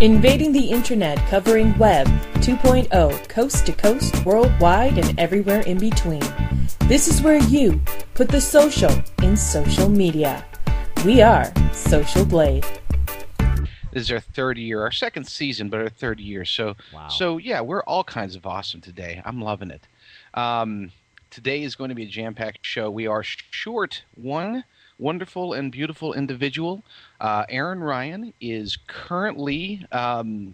Invading the internet, covering Web 2.0, coast to coast, worldwide, and everywhere in between. This is where you put the social in social media. We are Social Blade. This is our third year, our second season, but our third year. So, Wow. So yeah, we're all kinds of awesome today. I'm loving it. Today is going to be a jam-packed show. We are short one wonderful and beautiful individual. Erin Ryan is currently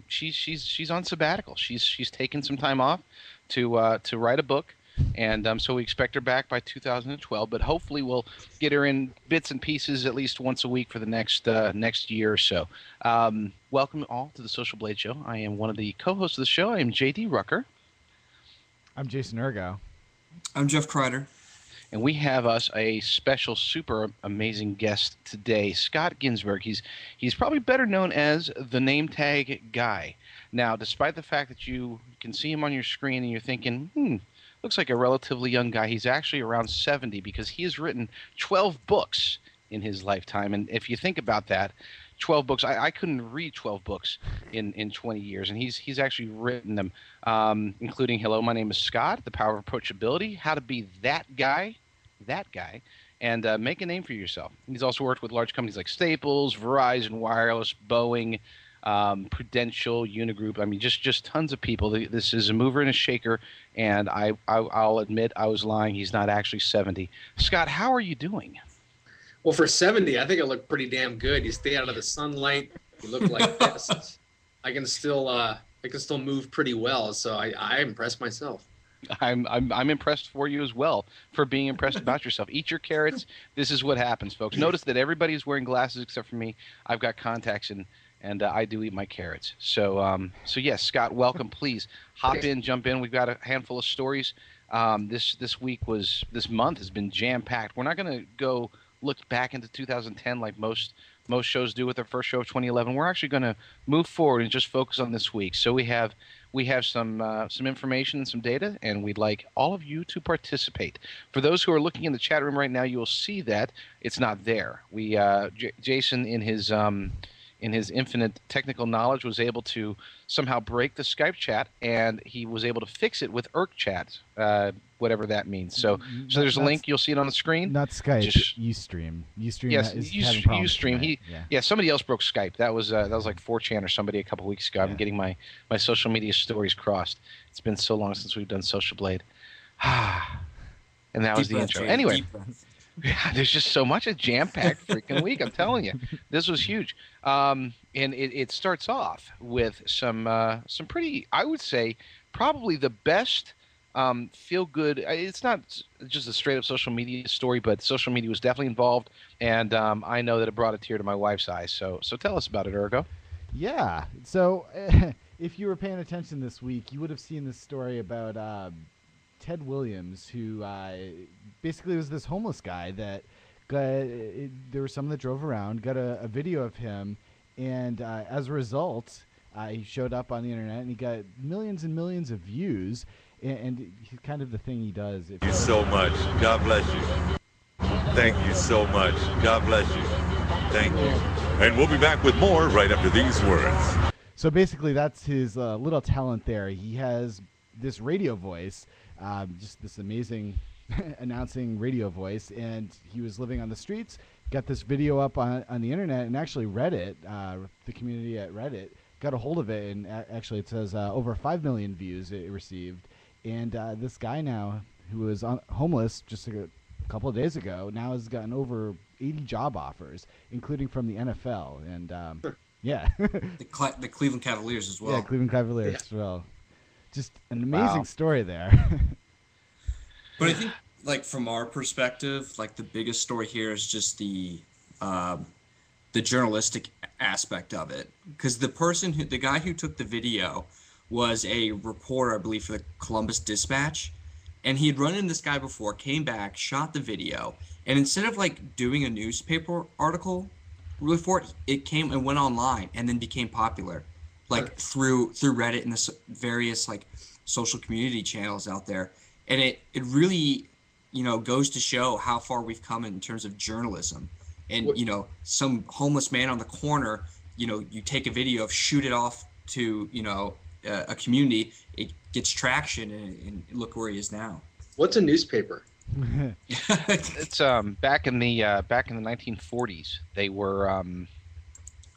she's on sabbatical. She's taken some time off to write a book, and so we expect her back by 2012. But hopefully we'll get her in bits and pieces at least once a week for the next year or so. Welcome all to the Social Blade Show. I am one of the co-hosts of the show. I am J.D. Rucker. I'm Jason Ergo. I'm Jeff Kreider. And we have us a special, super amazing guest today, Scott Ginsberg. He's probably better known as the name tag guy. Now, despite the fact that you can see him on your screen and you're thinking, looks like a relatively young guy, he's actually around 70 because he has written 12 books in his lifetime. And if you think about that, 12 books, I couldn't read 12 books in 20 years, and he's actually written them, including Hello, My Name is Scott, The Power of Approachability, How to Be That Guy, and Make a Name for Yourself. He's also worked with large companies like Staples, Verizon Wireless, Boeing, Prudential, Unigroup. I mean, just tons of people. This is a mover and a shaker, and I'll admit I was lying. He's not actually 70. Scott, how are you doing? Well, for 70, I think I look pretty damn good. You stay out of the sunlight. You look like this. I can still move pretty well. So I impressed myself. I'm impressed for you as well for being impressed about yourself. Eat your carrots. This is what happens, folks. Notice that everybody's wearing glasses except for me. I've got contacts and I do eat my carrots. So yes, Scott, welcome. Please hop in, jump in. We've got a handful of stories. This month has been jam packed. We're not going to go look back into 2010 like most shows do with their first show of 2011. We're actually going to move forward and just focus on this week. So we have some information and some data, and we'd like all of you to participate. For those who are looking in the chat room right now, you will see that it's not there. Jason, in his infinite technical knowledge, was able to somehow break the Skype chat, and he was able to fix it with Irk Chat, whatever that means. So there's a link. You'll see it on the screen. Not Skype, Ustream. Ustream. Yes, Ustream. Yeah, somebody else broke Skype. That was like 4chan or somebody a couple weeks ago. I'm getting my social media stories crossed. It's been so long since we've done Social Blade. And that was the intro. Anyway. Yeah, there's just so much. A jam-packed freaking week, I'm telling you. This was huge. And it starts off with some pretty, I would say, probably the best feel-good. It's not just a straight-up social media story, but social media was definitely involved, and I know that it brought a tear to my wife's eye. So tell us about it, Ergo. Yeah. So if you were paying attention this week, you would have seen this story about Ted Williams, who basically was this homeless guy that there were some that drove around, got a video of him, and as a result, he showed up on the internet and he got millions and millions of views, and he's kind of the thing he does. Thank you so much. God bless you. Thank you so much. God bless you. Thank you. And we'll be back with more right after these words. So basically, that's his little talent there. He has this radio voice. Just this amazing announcing radio voice, and he was living on the streets, got this video up on the internet, and actually Reddit, the community at Reddit, got a hold of it, and actually it says over 5 million views it received. And this guy now, who was homeless just a couple of days ago, now has gotten over 80 job offers, including from the NFL. And yeah. The Cleveland Cavaliers as well. Yeah, Cleveland Cavaliers as well. Just an amazing story there. But I think, like, from our perspective, like, the biggest story here is just the journalistic aspect of it. Because the guy who took the video was a reporter, I believe, for the Columbus Dispatch. And he had run into this guy before, came back, shot the video. And instead of, like, doing a newspaper article really for it, it came and went online and then became popular. Like through Reddit and the various like social community channels out there, and it really, goes to show how far we've come in terms of journalism. And some homeless man on the corner, you take a video, shoot it off to, a community, it gets traction, and look where he is now. What's a newspaper? It's back in the 1940s. They were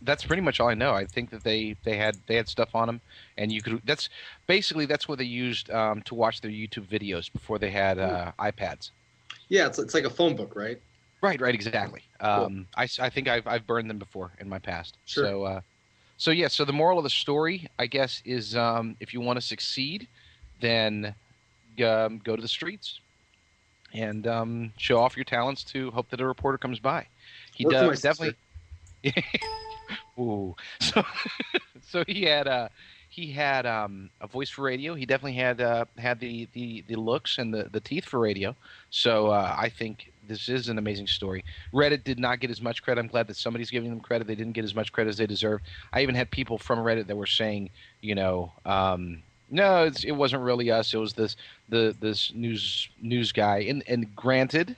that's pretty much all I know. I think that they had stuff on them, and you could. That's what they used to watch their YouTube videos before they had iPads. Yeah, it's like a phone book, right? Right, exactly. Cool. I think I've burned them before in my past. Sure. So the moral of the story, I guess, is if you want to succeed, then go to the streets and show off your talents to hope that a reporter comes by. He does definitely. Ooh. So he had a voice for radio. He definitely had the looks and the teeth for radio. So I think this is an amazing story. Reddit did not get as much credit. I'm glad that somebody's giving them credit. They didn't get as much credit as they deserved. I even had people from Reddit that were saying, no, it wasn't really us. It was this news guy. And granted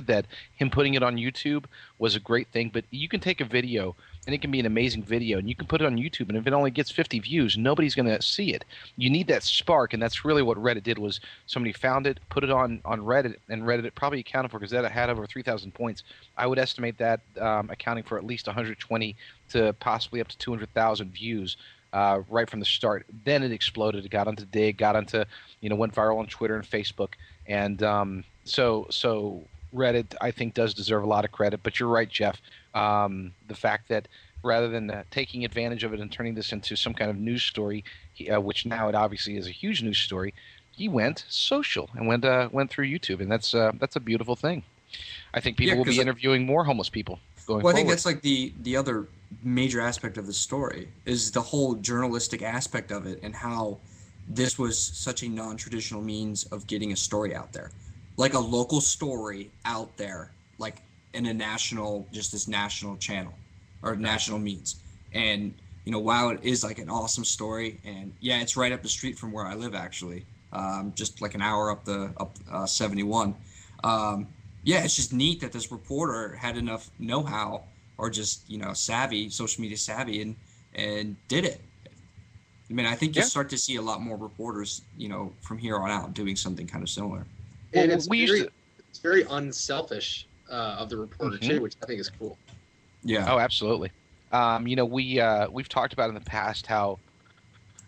that him putting it on YouTube was a great thing, but you can take a video and it can be an amazing video, and you can put it on YouTube, and if it only gets 50 views, nobody's going to see it. You need that spark, and that's really what Reddit did. Was somebody found it, put it on Reddit, and Reddit it probably accounted for, because that had over 3,000 points. I would estimate that accounting for at least 120 to possibly up to 200,000 views right from the start. Then it exploded. It got onto Dig, went viral on Twitter and Facebook, and so Reddit, I think, does deserve a lot of credit. But you're right, Jeff. The fact that rather than taking advantage of it and turning this into some kind of news story, which now it obviously is a huge news story, he went social and went through YouTube, and that's a beautiful thing. I think people will be interviewing more homeless people going forward. I think that's like the other major aspect of the story is the whole journalistic aspect of it, and how this was such a non-traditional means of getting a story out there, like a local story out there, like in a national channel or national means. And while it is like an awesome story, and it's right up the street from where I live, actually, just like an hour up 71. It's just neat that this reporter had enough know-how, or just social media savvy, and did it. I mean, I think you'll start to see a lot more reporters from here on out doing something kind of similar. And it's very unselfish of the reporter too, which I think is cool. Yeah. Oh, absolutely. We've talked about in the past how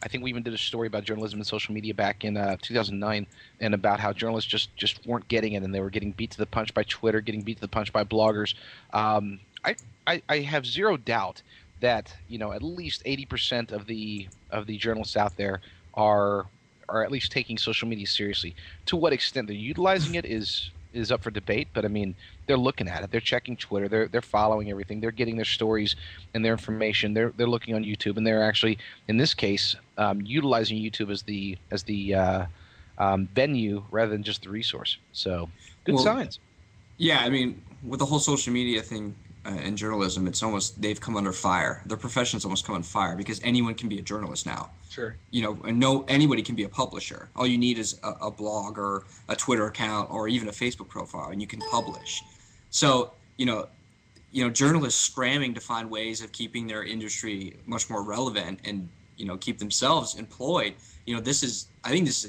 I think we even did a story about journalism and social media back in 2009, and about how journalists just weren't getting it, and they were getting beat to the punch by Twitter, getting beat to the punch by bloggers. I have zero doubt that at least 80% of the journalists out there are at least taking social media seriously. To what extent they're utilizing it is up for debate, but I mean, they're looking at it. They're checking Twitter. They're following everything. They're getting their stories and their information. They're looking on YouTube, and they're actually, in this case, utilizing YouTube as the venue rather than just the resource. So, good signs. Yeah, I mean, with the whole social media thing in journalism, it's almost, they've come under fire. Their profession's almost come on fire, because anyone can be a journalist now. Sure. And anybody can be a publisher. All you need is a blog or a Twitter account or even a Facebook profile, and you can publish. So, journalists scrambling to find ways of keeping their industry much more relevant and, keep themselves employed. I think this is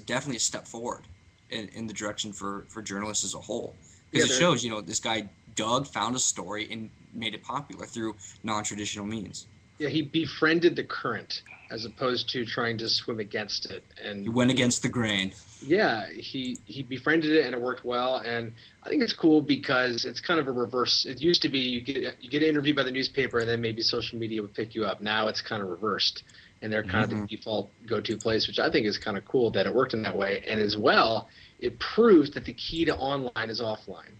definitely a step forward in the direction for journalists as a whole. Because it shows, this guy Doug found a story and made it popular through non-traditional means. Yeah, he befriended the current as opposed to trying to swim against it. And he went against the grain. Yeah, he befriended it, and it worked well. And I think it's cool because it's kind of a reverse. It used to be you get interviewed by the newspaper, and then maybe social media would pick you up. Now it's kind of reversed, and they're kind of the default go-to place, which I think is kind of cool that it worked in that way. And as well, it proves that the key to online is offline.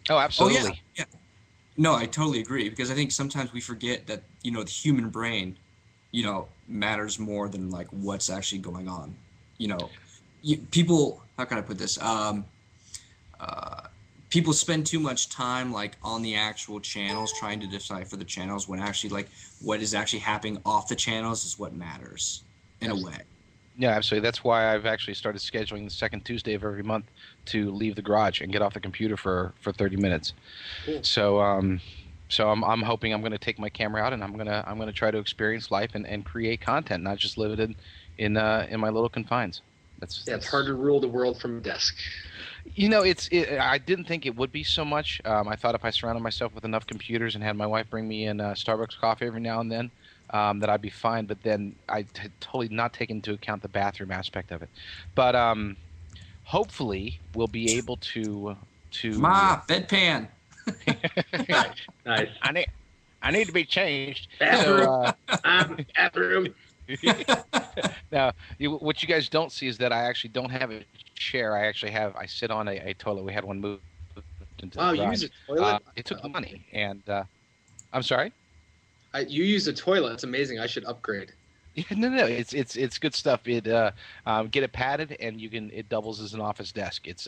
Oh, absolutely. Oh, yeah. No, I totally agree, because I think sometimes we forget that, the human brain, matters more than like what's actually going on. People, how can I put this? People spend too much time like on the actual channels trying to decipher the channels, when actually like what is actually happening off the channels is what matters in a way. Yeah, absolutely. That's why I've actually started scheduling the second Tuesday of every month to leave the garage and get off the computer for 30 minutes. Cool. So, So I'm hoping I'm going to take my camera out and I'm gonna try to experience life and create content, not just live it in my little confines. It's hard to rule the world from a desk. You know, I didn't think it would be so much. I thought if I surrounded myself with enough computers and had my wife bring me in Starbucks coffee every now and then, that I'd be fine. But then I had totally not taken into account the bathroom aspect of it. But hopefully we'll be able to. Ma, bedpan. Nice. I need to be changed. Bathroom. Bathroom. Now, what you guys don't see is that I actually don't have a chair. I sit on a toilet. We had one moved into Wow, the you garage. use a toilet? It took money, and I'm sorry. You use a toilet. It's amazing. I should upgrade. Yeah, no, it's good stuff. It get it padded, and it doubles as an office desk. It's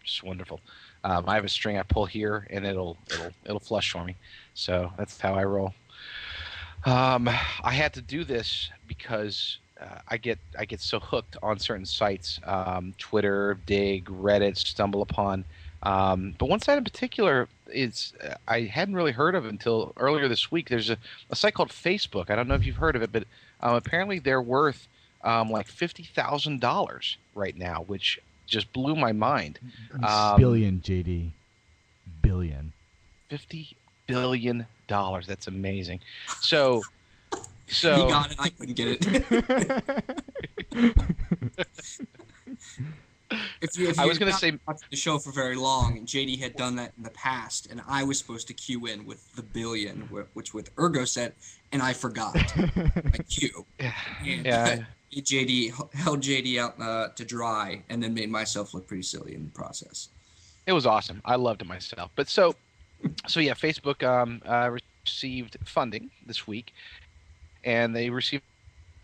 just wonderful. I have a string I pull here, and it'll flush for me. So that's how I roll. I had to do this because I get so hooked on certain sites, Twitter, Dig, Reddit, Stumble Upon. But one site in particular is I hadn't really heard of until earlier this week. There's a site called Facebook. I don't know if you've heard of it, but apparently they're worth like $50,000 right now, which just blew my mind. Billion, JD. Billion. $50 billion. That's amazing. So He got it. I couldn't get it. If I was going to say watched the show for very long, JD had done that in the past, and I was supposed to cue in with the billion, which with Ergo said, and I forgot. I cue. And JD held JD out to dry, and then made myself look pretty silly in the process. It was awesome. I loved it myself. But so yeah, Facebook received funding this week, and they received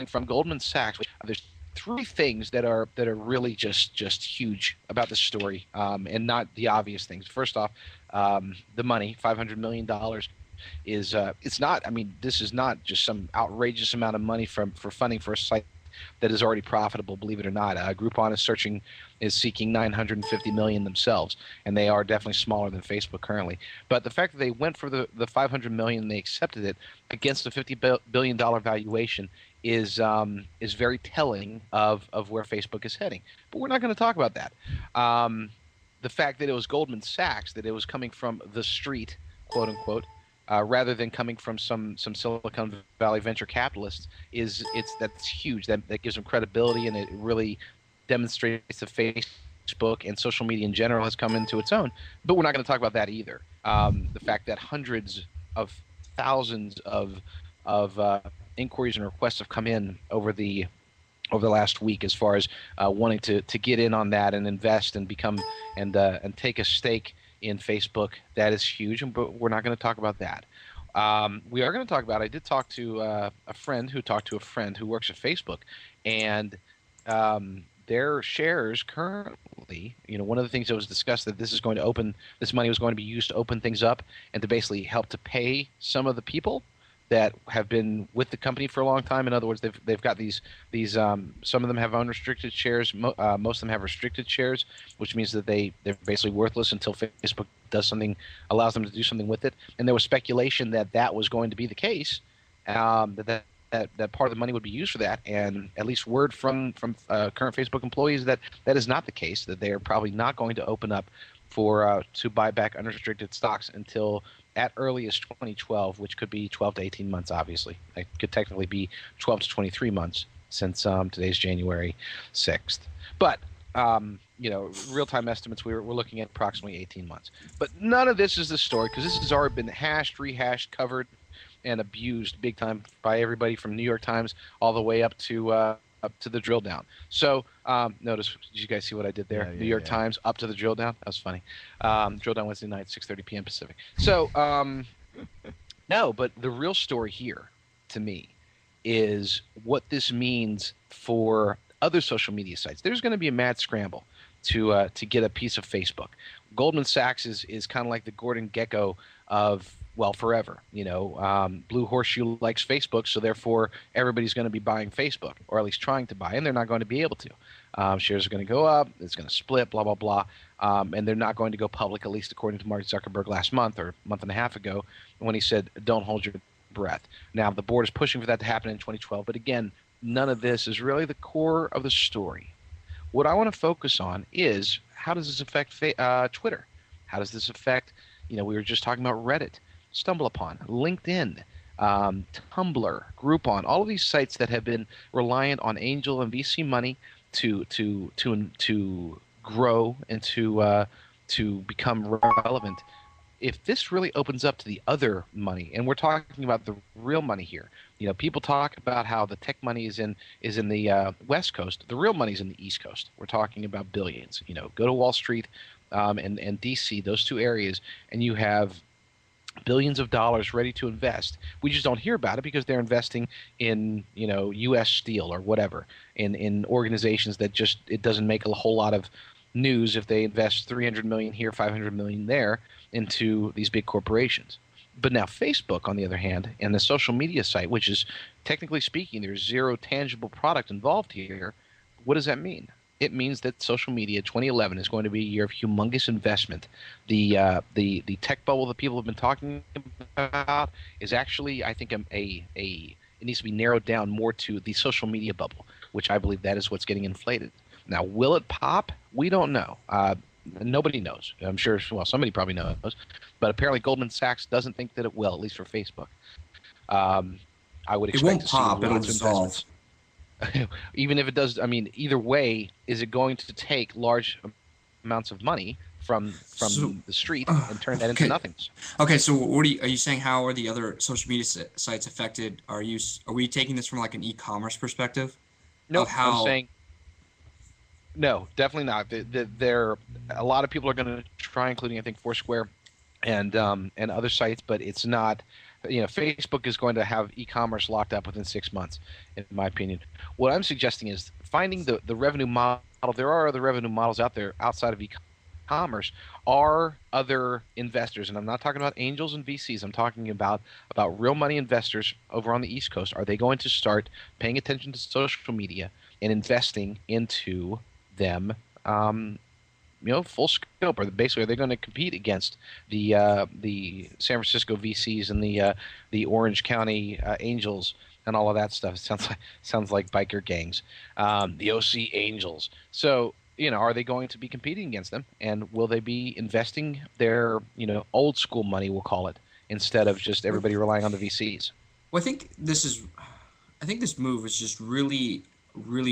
from Goldman Sachs. There's three things that are really just huge about this story, and not the obvious things. First off, the money, $500 million, is it's not. I mean, this is not just some outrageous amount of money for funding for a site that is already profitable. Believe it or not, Groupon is seeking $950 million themselves, and they are definitely smaller than Facebook currently. But the fact that they went for the $500 million and they accepted it against a $50 billion valuation is very telling of where Facebook is heading. But we're not going to talk about that. The fact that it was Goldman Sachs, that it was coming from the street, quote unquote, rather than coming from some Silicon Valley venture capitalists, that's huge. That gives them credibility, and it really demonstrates that Facebook and social media in general has come into its own. But we're not going to talk about that either. The fact that hundreds of thousands of inquiries and requests have come in over the last week, as far as wanting to get in on that and invest and become and take a stake in Facebook. That is huge, but we're not going to talk about that. We are going to talk about. I did talk to a friend who talked to a friend who works at Facebook, and their shares currently. One of the things that was discussed, that this money was going to be used to open things up and to basically help to pay some of the people that have been with the company for a long time. In other words, they've got these some of them have unrestricted shares, most of them have restricted shares, which means that they're basically worthless until Facebook allows them to do something with it. And there was speculation that was going to be the case, that part of the money would be used for that. And at least word from current Facebook employees that is not the case, that they are probably not going to open up to buy back unrestricted stocks until at earliest 2012, which could be 12 to 18 months, obviously. It could technically be 12 to 23 months since today's January 6th. But, real-time estimates, we're looking at approximately 18 months. But none of this is the story, because this has already been hashed, rehashed, covered, and abused big time by everybody from New York Times all the way up to the drill down. So notice, did you guys see what I did there? Yeah, New York Times up to the drill down. That was funny. Drill down Wednesday night, 6:30 p.m. Pacific. So no, but the real story here, to me, is what this means for other social media sites. There's going to be a mad scramble to get a piece of Facebook. Goldman Sachs is kind of like the Gordon Gekko of well, forever. Blue Horseshoe likes Facebook, so therefore everybody's going to be buying Facebook, or at least trying to buy, and they're not going to be able to. Shares are going to go up, it's going to split, blah, blah, blah, and they're not going to go public, at least according to Mark Zuckerberg last month or a month and a half ago when he said, don't hold your breath. Now, the board is pushing for that to happen in 2012, but again, none of this is really the core of the story. What I want to focus on is, how does this affect Twitter? How does this affect, we were just talking about Reddit, StumbleUpon, LinkedIn, Tumblr, Groupon, all of these sites that have been reliant on angel and VC money to grow and to become relevant. If this really opens up to the other money, and we're talking about the real money here, people talk about how the tech money is in the West Coast. The real money is in the East Coast. We're talking about billions. Go to Wall Street and DC, those two areas, and you have billions of dollars ready to invest. We just don't hear about it because they're investing in U.S. Steel or whatever, in organizations that just, it doesn't make a whole lot of news if they invest $300 million here, $500 million there into these big corporations. But now Facebook, on the other hand, and the social media site, which is technically speaking, there's zero tangible product involved here. What does that mean? It means that social media 2011 is going to be a year of humongous investment. The tech bubble that people have been talking about is actually, I think, it needs to be narrowed down more to the social media bubble, which I believe that is what's getting inflated. Now, will it pop? We don't know. Nobody knows. I'm sure, well, somebody probably knows, but apparently Goldman Sachs doesn't think that it will, at least for Facebook. I would expect it won't to pop. see It'll lots of dissolve. investments. Even if it does, I mean, either way, is it going to take large amounts of money from the street and turn that into nothingness? Okay, so what are you saying? How are the other social media sites affected? Are we taking this from like an e-commerce perspective? No, how... I'm saying no, definitely not. A lot of people are going to try, including I think Foursquare and other sites, but it's not. Facebook is going to have e-commerce locked up within 6 months, in my opinion. What I'm suggesting is finding the revenue model. There are other revenue models out there outside of e-commerce. Are other investors, and I'm not talking about angels and VCs. I'm talking about real money investors over on the East Coast. Are they going to start paying attention to social media and investing into them? Full scope, or basically, are they going to compete against the San Francisco VCs and the Orange County Angels and all of that stuff? It sounds like biker gangs, the OC Angels. So, are they going to be competing against them, and will they be investing their old school money, we'll call it, instead of just everybody relying on the VCs? Well, I think this move is just really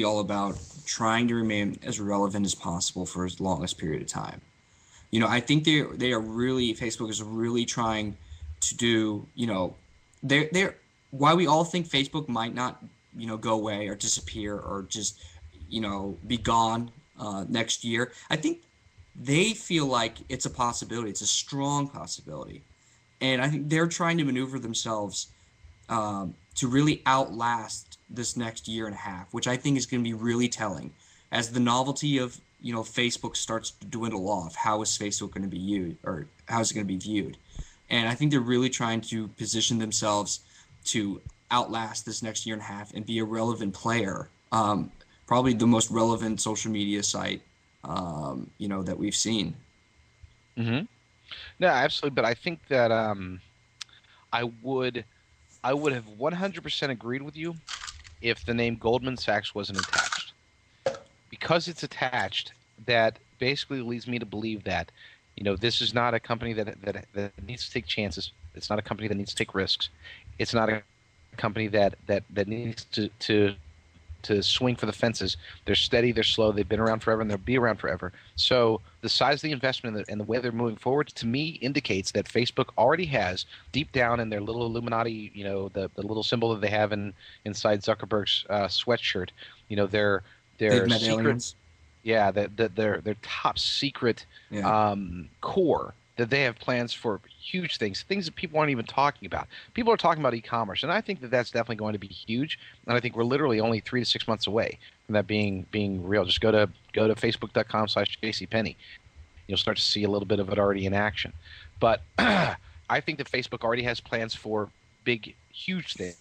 all about trying to remain as relevant as possible for as longest period of time. I think they are really, Facebook is really trying to do, they're why we all think Facebook might not, go away or disappear or just, be gone next year. I think they feel like it's a possibility. It's a strong possibility. And I think they're trying to maneuver themselves to really outlast this next year and a half, which I think is going to be really telling as the novelty of Facebook starts to dwindle off. How is Facebook going to be viewed, or how is it going to be viewed? And I think they're really trying to position themselves to outlast this next year and a half and be a relevant player, probably the most relevant social media site that we've seen. Mm-hmm. No, absolutely. But I think that I would have 100% agreed with you if the name Goldman Sachs wasn't attached. Because it's attached, that basically leads me to believe that, this is not a company that needs to take chances. It's not a company that needs to take risks. It's not a company that needs to swing for the fences. They're steady, they're slow, they've been around forever, and they'll be around forever. So the size of the investment and the way they're moving forward, to me, indicates that Facebook already has, deep down in their little Illuminati, the little symbol that they have inside Zuckerberg's sweatshirt, their secret, aliens. Yeah, their top secret core, that they have plans for huge things that people aren't even talking about. People are talking about e-commerce, and I think that that's definitely going to be huge. And I think we're literally only 3 to 6 months away from that being real. Just go to facebook.com/JCPenney. You'll start to see a little bit of it already in action. But I think that Facebook already has plans for big, huge things.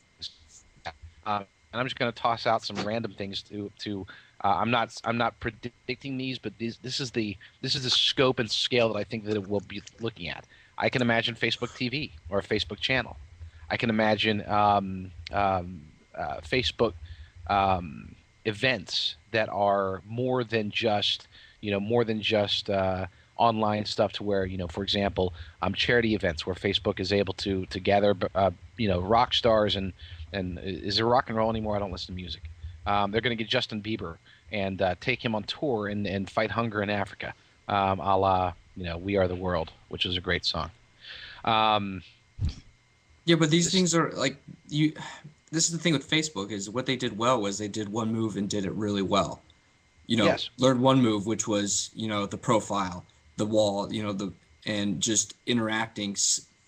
And I'm just going to toss out some random things to I'm not predicting these, but this is the scope and scale that I think that it will be looking at. I can imagine Facebook TV or a Facebook channel. I can imagine Facebook events that are more than just online stuff, to where, for example, charity events where Facebook is able to gather rock stars and is there rock and roll anymore? I don't listen to music. They're going to get Justin Bieber and take him on tour and fight hunger in Africa, a la We Are the World, which is a great song. Yeah, but these things are like this is the thing with Facebook, is what they did well was they did one move and did it really well. Yes. Learned one move, which was the profile, the wall, and just interacting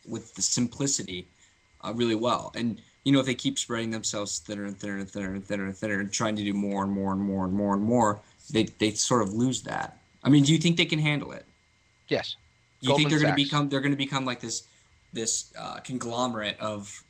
with the simplicity really well. And if they keep spreading themselves thinner and thinner and thinner and thinner and thinner and trying to do more and more and more and more and more, they sort of lose that. I mean, do you think they can handle it? Yes. Do you think they're going to become like this conglomerate of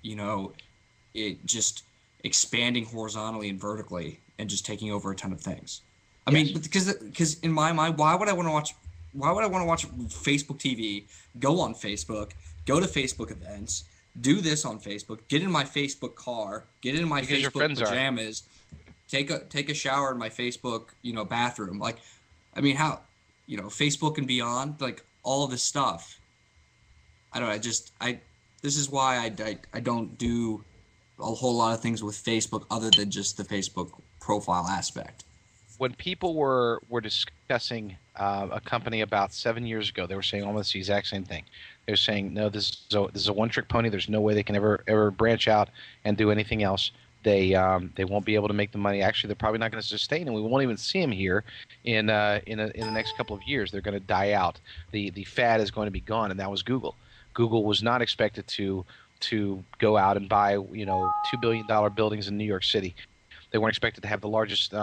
it just expanding horizontally and vertically and just taking over a ton of things? I mean, because in my mind, why would I want to watch Facebook TV, go on Facebook, go to Facebook events, do this on Facebook, get in my Facebook car, get in my Facebook pajamas, take a shower in my Facebook, bathroom. Like, I mean, how, Facebook and beyond, like all this stuff. I don't know. This is why I don't do a whole lot of things with Facebook other than just the Facebook profile aspect. When people were discussing a company about 7 years ago, they were saying almost the exact same thing. They're saying, no, this is a one-trick pony. There's no way they can ever branch out and do anything else. They won't be able to make the money. Actually, they're probably not going to sustain, and we won't even see them here in the next couple of years. They're going to die out. The fad is going to be gone, and that was Google. Google was not expected to go out and buy $2 billion buildings in New York City. They weren't expected to have the largest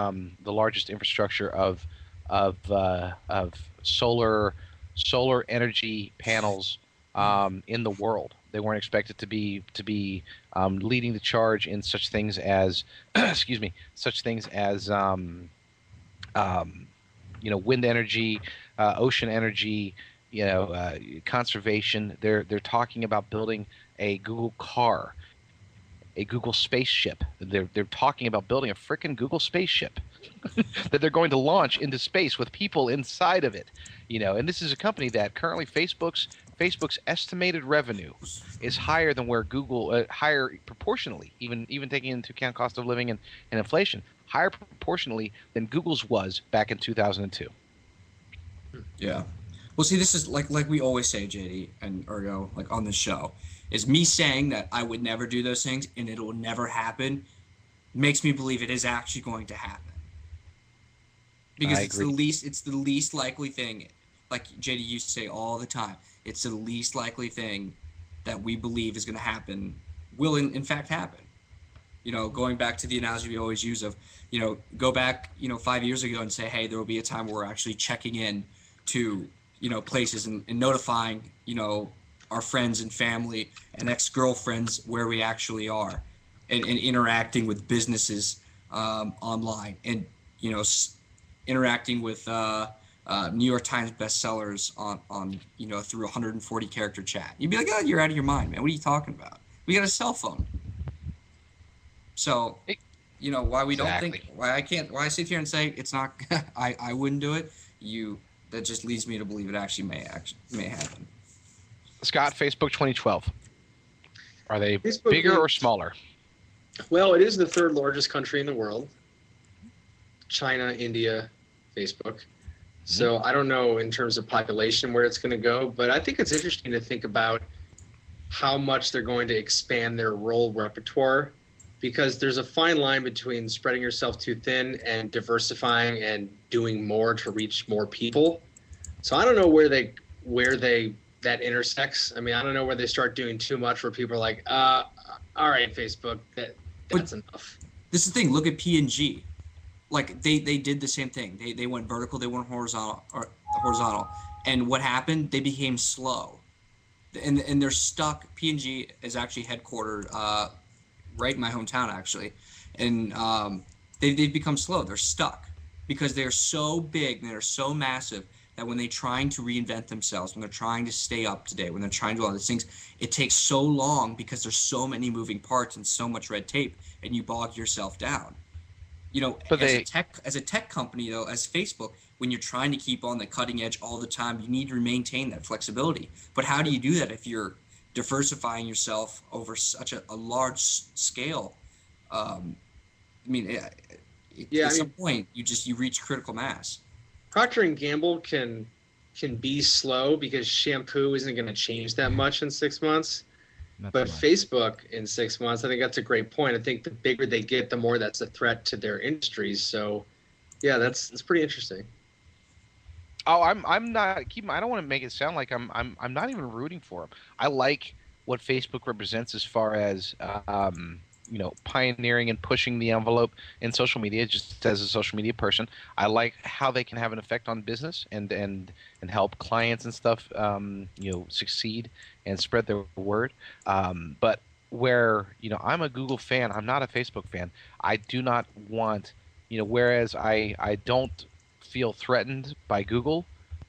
infrastructure of solar energy panels in the world. They weren't expected to be leading the charge in such things as wind energy, ocean energy, conservation. They're talking about building a Google car, a Google spaceship. They're talking about building a frickin' Google spaceship that they're going to launch into space with people inside of it. And this is a company that currently Facebook's estimated revenue is higher than where Google higher proportionally, even taking into account cost of living and inflation, higher proportionally than Google's was back in 2002. Yeah. Well, see, this is like we always say, JD and Ergo, like on the show, is me saying that I would never do those things and it will never happen makes me believe it is actually going to happen. Because it's the least likely thing. Like JD used to say all the time, it's the least likely thing that we believe is going to happen will in fact happen. Going back to the analogy we always use of, go back, 5 years ago and say, hey, there will be a time where we're actually checking in to, places and notifying, our friends and family and ex-girlfriends where we actually are, and interacting with businesses online, and interacting with New York Times bestsellers on through 140 character chat. You'd be like, oh, you're out of your mind, man. What are you talking about? We got a cell phone. So, why we don't think, why I sit here and say it's not, I wouldn't do it. That just leads me to believe it actually may happen. Scott, Facebook 2012. Are they Facebook bigger or smaller? Well, it is the third largest country in the world. China, India, Facebook. So I don't know in terms of population where it's going to go, but I think it's interesting to think about how much they're going to expand their role repertoire, because there's a fine line between spreading yourself too thin and diversifying and doing more to reach more people. So I don't know where that intersects. I mean, I don't know where they start doing too much where people are like, all right, Facebook, that's enough. This is the thing. Look at P&G. Like they did the same thing. They went vertical, they went horizontal, and what happened? They became slow. and they're stuck. P&G is actually headquartered right in my hometown, actually, and they've become slow. They're stuck because they're so big and they're so massive that when they're trying to reinvent themselves, when they're trying to stay up to date, when they're trying to do all these things, it takes so long because there's so many moving parts and so much red tape, and you bog yourself down. You know, But as a tech company, though, as Facebook, when you're trying to keep on the cutting edge all the time, you need to maintain that flexibility. But how do you do that if you're diversifying yourself over such a large scale? I mean, at some point, you reach critical mass. Procter and Gamble can be slow because shampoo isn't going to change that much in 6 months. But Facebook in 6 months, I think that's a great point. I think the bigger they get, the more that's a threat to their industries. So, yeah, that's pretty interesting. Oh, I'm not keeping. I don't want to make it sound like I'm not even rooting for them. I like what Facebook represents as far as you know, pioneering and pushing the envelope in social media. Just as a social media person, I like how they can have an effect on business and help clients and stuff, you know, succeed and spread their word. But where, you know, I'm a Google fan, I'm not a Facebook fan. I do not want, you know, whereas I don't feel threatened by Google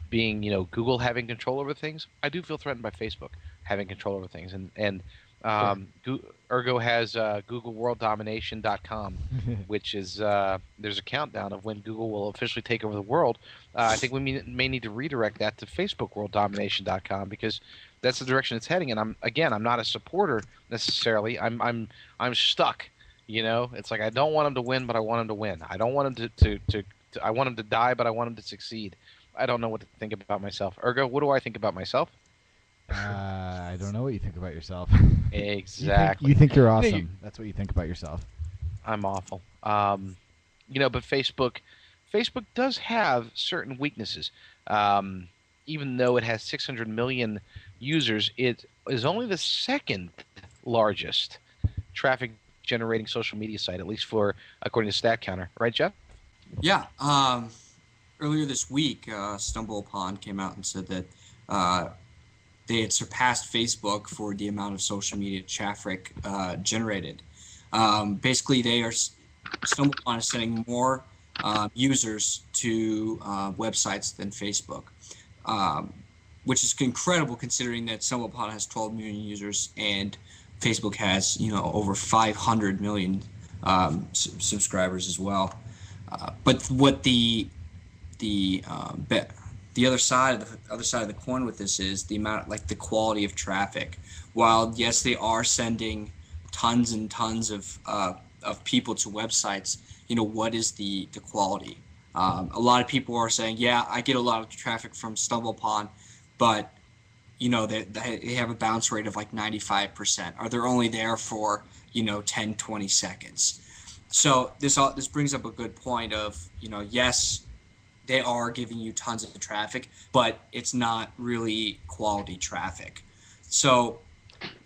being, you know, Google having control over things, I do feel threatened by Facebook having control over things. And Ergo has GoogleWorldDomination.com, which is there's a countdown of when Google will officially take over the world. I think we may need to redirect that to FacebookWorldDomination.com because that's the direction it's heading. And I'm not a supporter necessarily. I'm stuck. You know, it's like I don't want him to win, but I want him to win. I don't want him to I want him to die, but I want him to succeed. I don't know what to think about myself. Ergo, what do I think about myself? I don't know what you think about yourself. Exactly. You think you're awesome. That's what you think about yourself. I'm awful. You know, but Facebook does have certain weaknesses. Even though it has 600 million users, it is only the second largest traffic generating social media site, at least according to StatCounter. Right, Jeff? Yeah. Earlier this week, StumbleUpon came out and said that they had surpassed Facebook for the amount of social media traffic generated. Basically, StumbleUpon is sending more users to websites than Facebook, which is incredible considering that StumbleUpon has 12 million users and Facebook has, you know, over 500 million subscribers as well. But what the other side of the coin with this is the amount, like the quality of traffic. While yes, they are sending tons and tons of people to websites, you know, what is the quality? A lot of people are saying, yeah, I get a lot of traffic from StumbleUpon, but you know, they have a bounce rate of like 95%, or they're only there for, you know, 10, 20 seconds. So this brings up a good point of, you know, yes, they are giving you tons of traffic, but it's not really quality traffic. So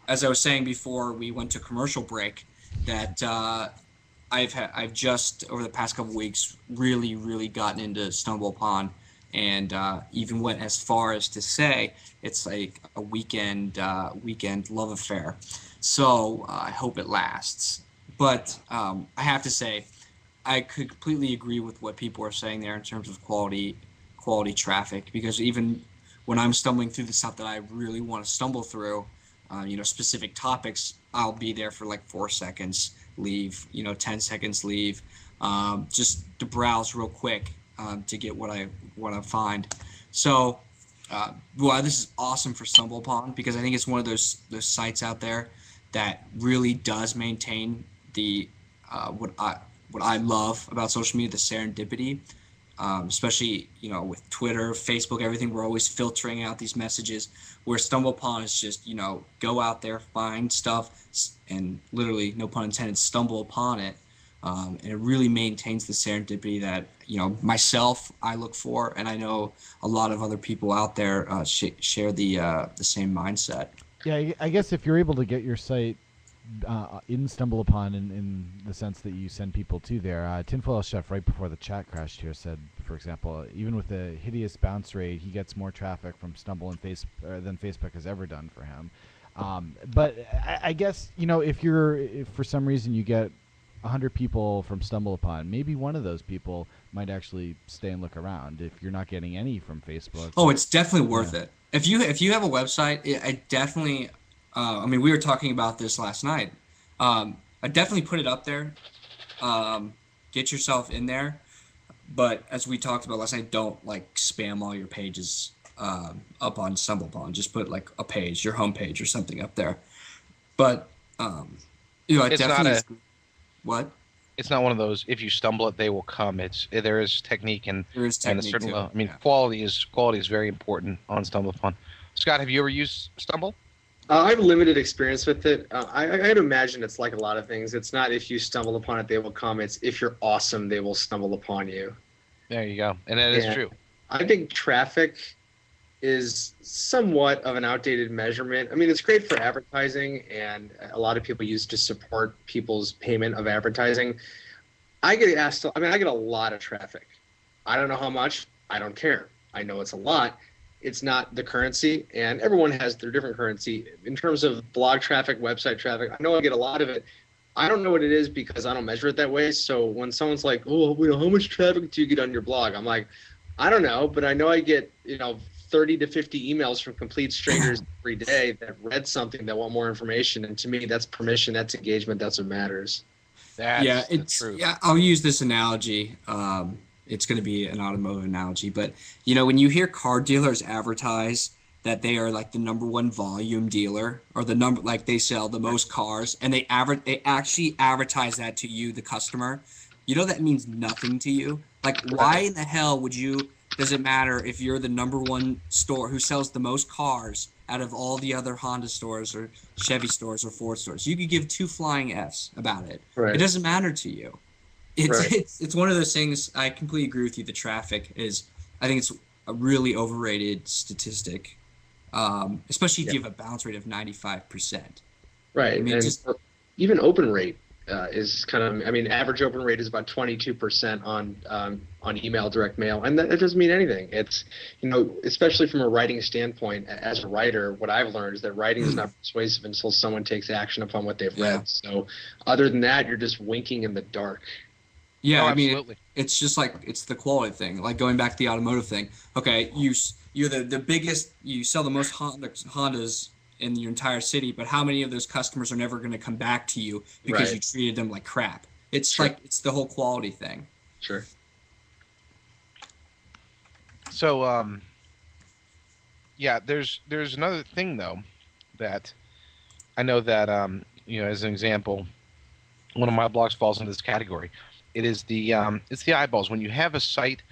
as I was saying before we went to commercial break, that I've just over the past couple weeks really gotten into StumbleUpon, and even went as far as to say it's like a weekend love affair. So I hope it lasts. But I have to say, I could completely agree with what people are saying there in terms of quality traffic, because even when I'm stumbling through the stuff that I really want to stumble through, you know, specific topics, I'll be there for like 4 seconds, leave, you know, 10 seconds, leave, just to browse real quick to get what I find. So, well, this is awesome for StumbleUpon because I think it's one of those sites out there that really does maintain the what I love about social media, the serendipity, especially, you know, with Twitter, Facebook, everything. We're always filtering out these messages, where StumbleUpon is just, you know, go out there, find stuff, and literally, no pun intended, stumble upon it. And it really maintains the serendipity that, you know, myself, I look for, and I know a lot of other people out there share the same mindset. Yeah, I guess if you're able to get your site in StumbleUpon in the sense that you send people to there. Tinfoil Chef, right before the chat crashed here, said, for example, even with a hideous bounce rate, he gets more traffic from Stumble and than Facebook has ever done for him. But I guess, if for some reason you get 100 people from StumbleUpon, maybe one of those people might actually stay and look around. If you're not getting any from Facebook, it's definitely worth it. If you have a website, I definitely. We were talking about this last night. I definitely put it up there. Get yourself in there. But as we talked about last night, don't spam all your pages up on StumbleUpon. Just put a page, your homepage or something up there. But It's definitely. What? It's not one of those. If you stumble it, they will come. There is technique and there is technique and a certain too. level. Quality is very important on StumbleUpon. Scott, have you ever used Stumble? I have limited experience with it. I'd imagine it's like a lot of things. It's not if you stumble upon it, they will come. It's if you're awesome, they will stumble upon you. There you go. And that is true. I think traffic is somewhat of an outdated measurement. It's great for advertising, and a lot of people use it to support people's payment of advertising. I get asked, I get a lot of traffic. I don't know how much. I don't care. I know it's a lot. It's not the currency, and everyone has their different currency. In terms of blog traffic, website traffic, I know I get a lot of it. I don't know what it is because I don't measure it that way. So when someone's like, oh, how much traffic do you get on your blog? I'm like, I don't know, but I know I get, 30 to 50 emails from complete strangers every day that read something that want more information. And to me, that's permission, that's engagement, that's what matters. That's true. Yeah, I'll use this analogy. It's going to be an automotive analogy, but when you hear car dealers advertise that they are the number one volume dealer, or the number they sell the most cars, and they actually advertise that to you, the customer, that means nothing to you. Why in the hell does it matter if you're the number one store who sells the most cars out of all the other Honda stores or Chevy stores or Ford stores? You could give two flying Fs about it. Right. It doesn't matter to you. It's one of those things. I completely agree with you. The traffic I think it's a really overrated statistic, especially if you have a bounce rate of 95%. Right. Even open rate is kind of. Average open rate is about 22% on email, direct mail, and that doesn't mean anything. It's especially from a writing standpoint. As a writer, what I've learned is that writing is not persuasive until someone takes action upon what they've read. So, other than that, you're just winking in the dark. Yeah, absolutely. It's just it's the quality thing. Going back to the automotive thing. Okay, you're the biggest. You sell the most Hondas in your entire city, but how many of those customers are never going to come back to you because you treated them like crap? It's it's the whole quality thing. Sure. So, there's another thing though that I know that as an example, one of my blogs falls into this category. It is it's the eyeballs. When you have a site,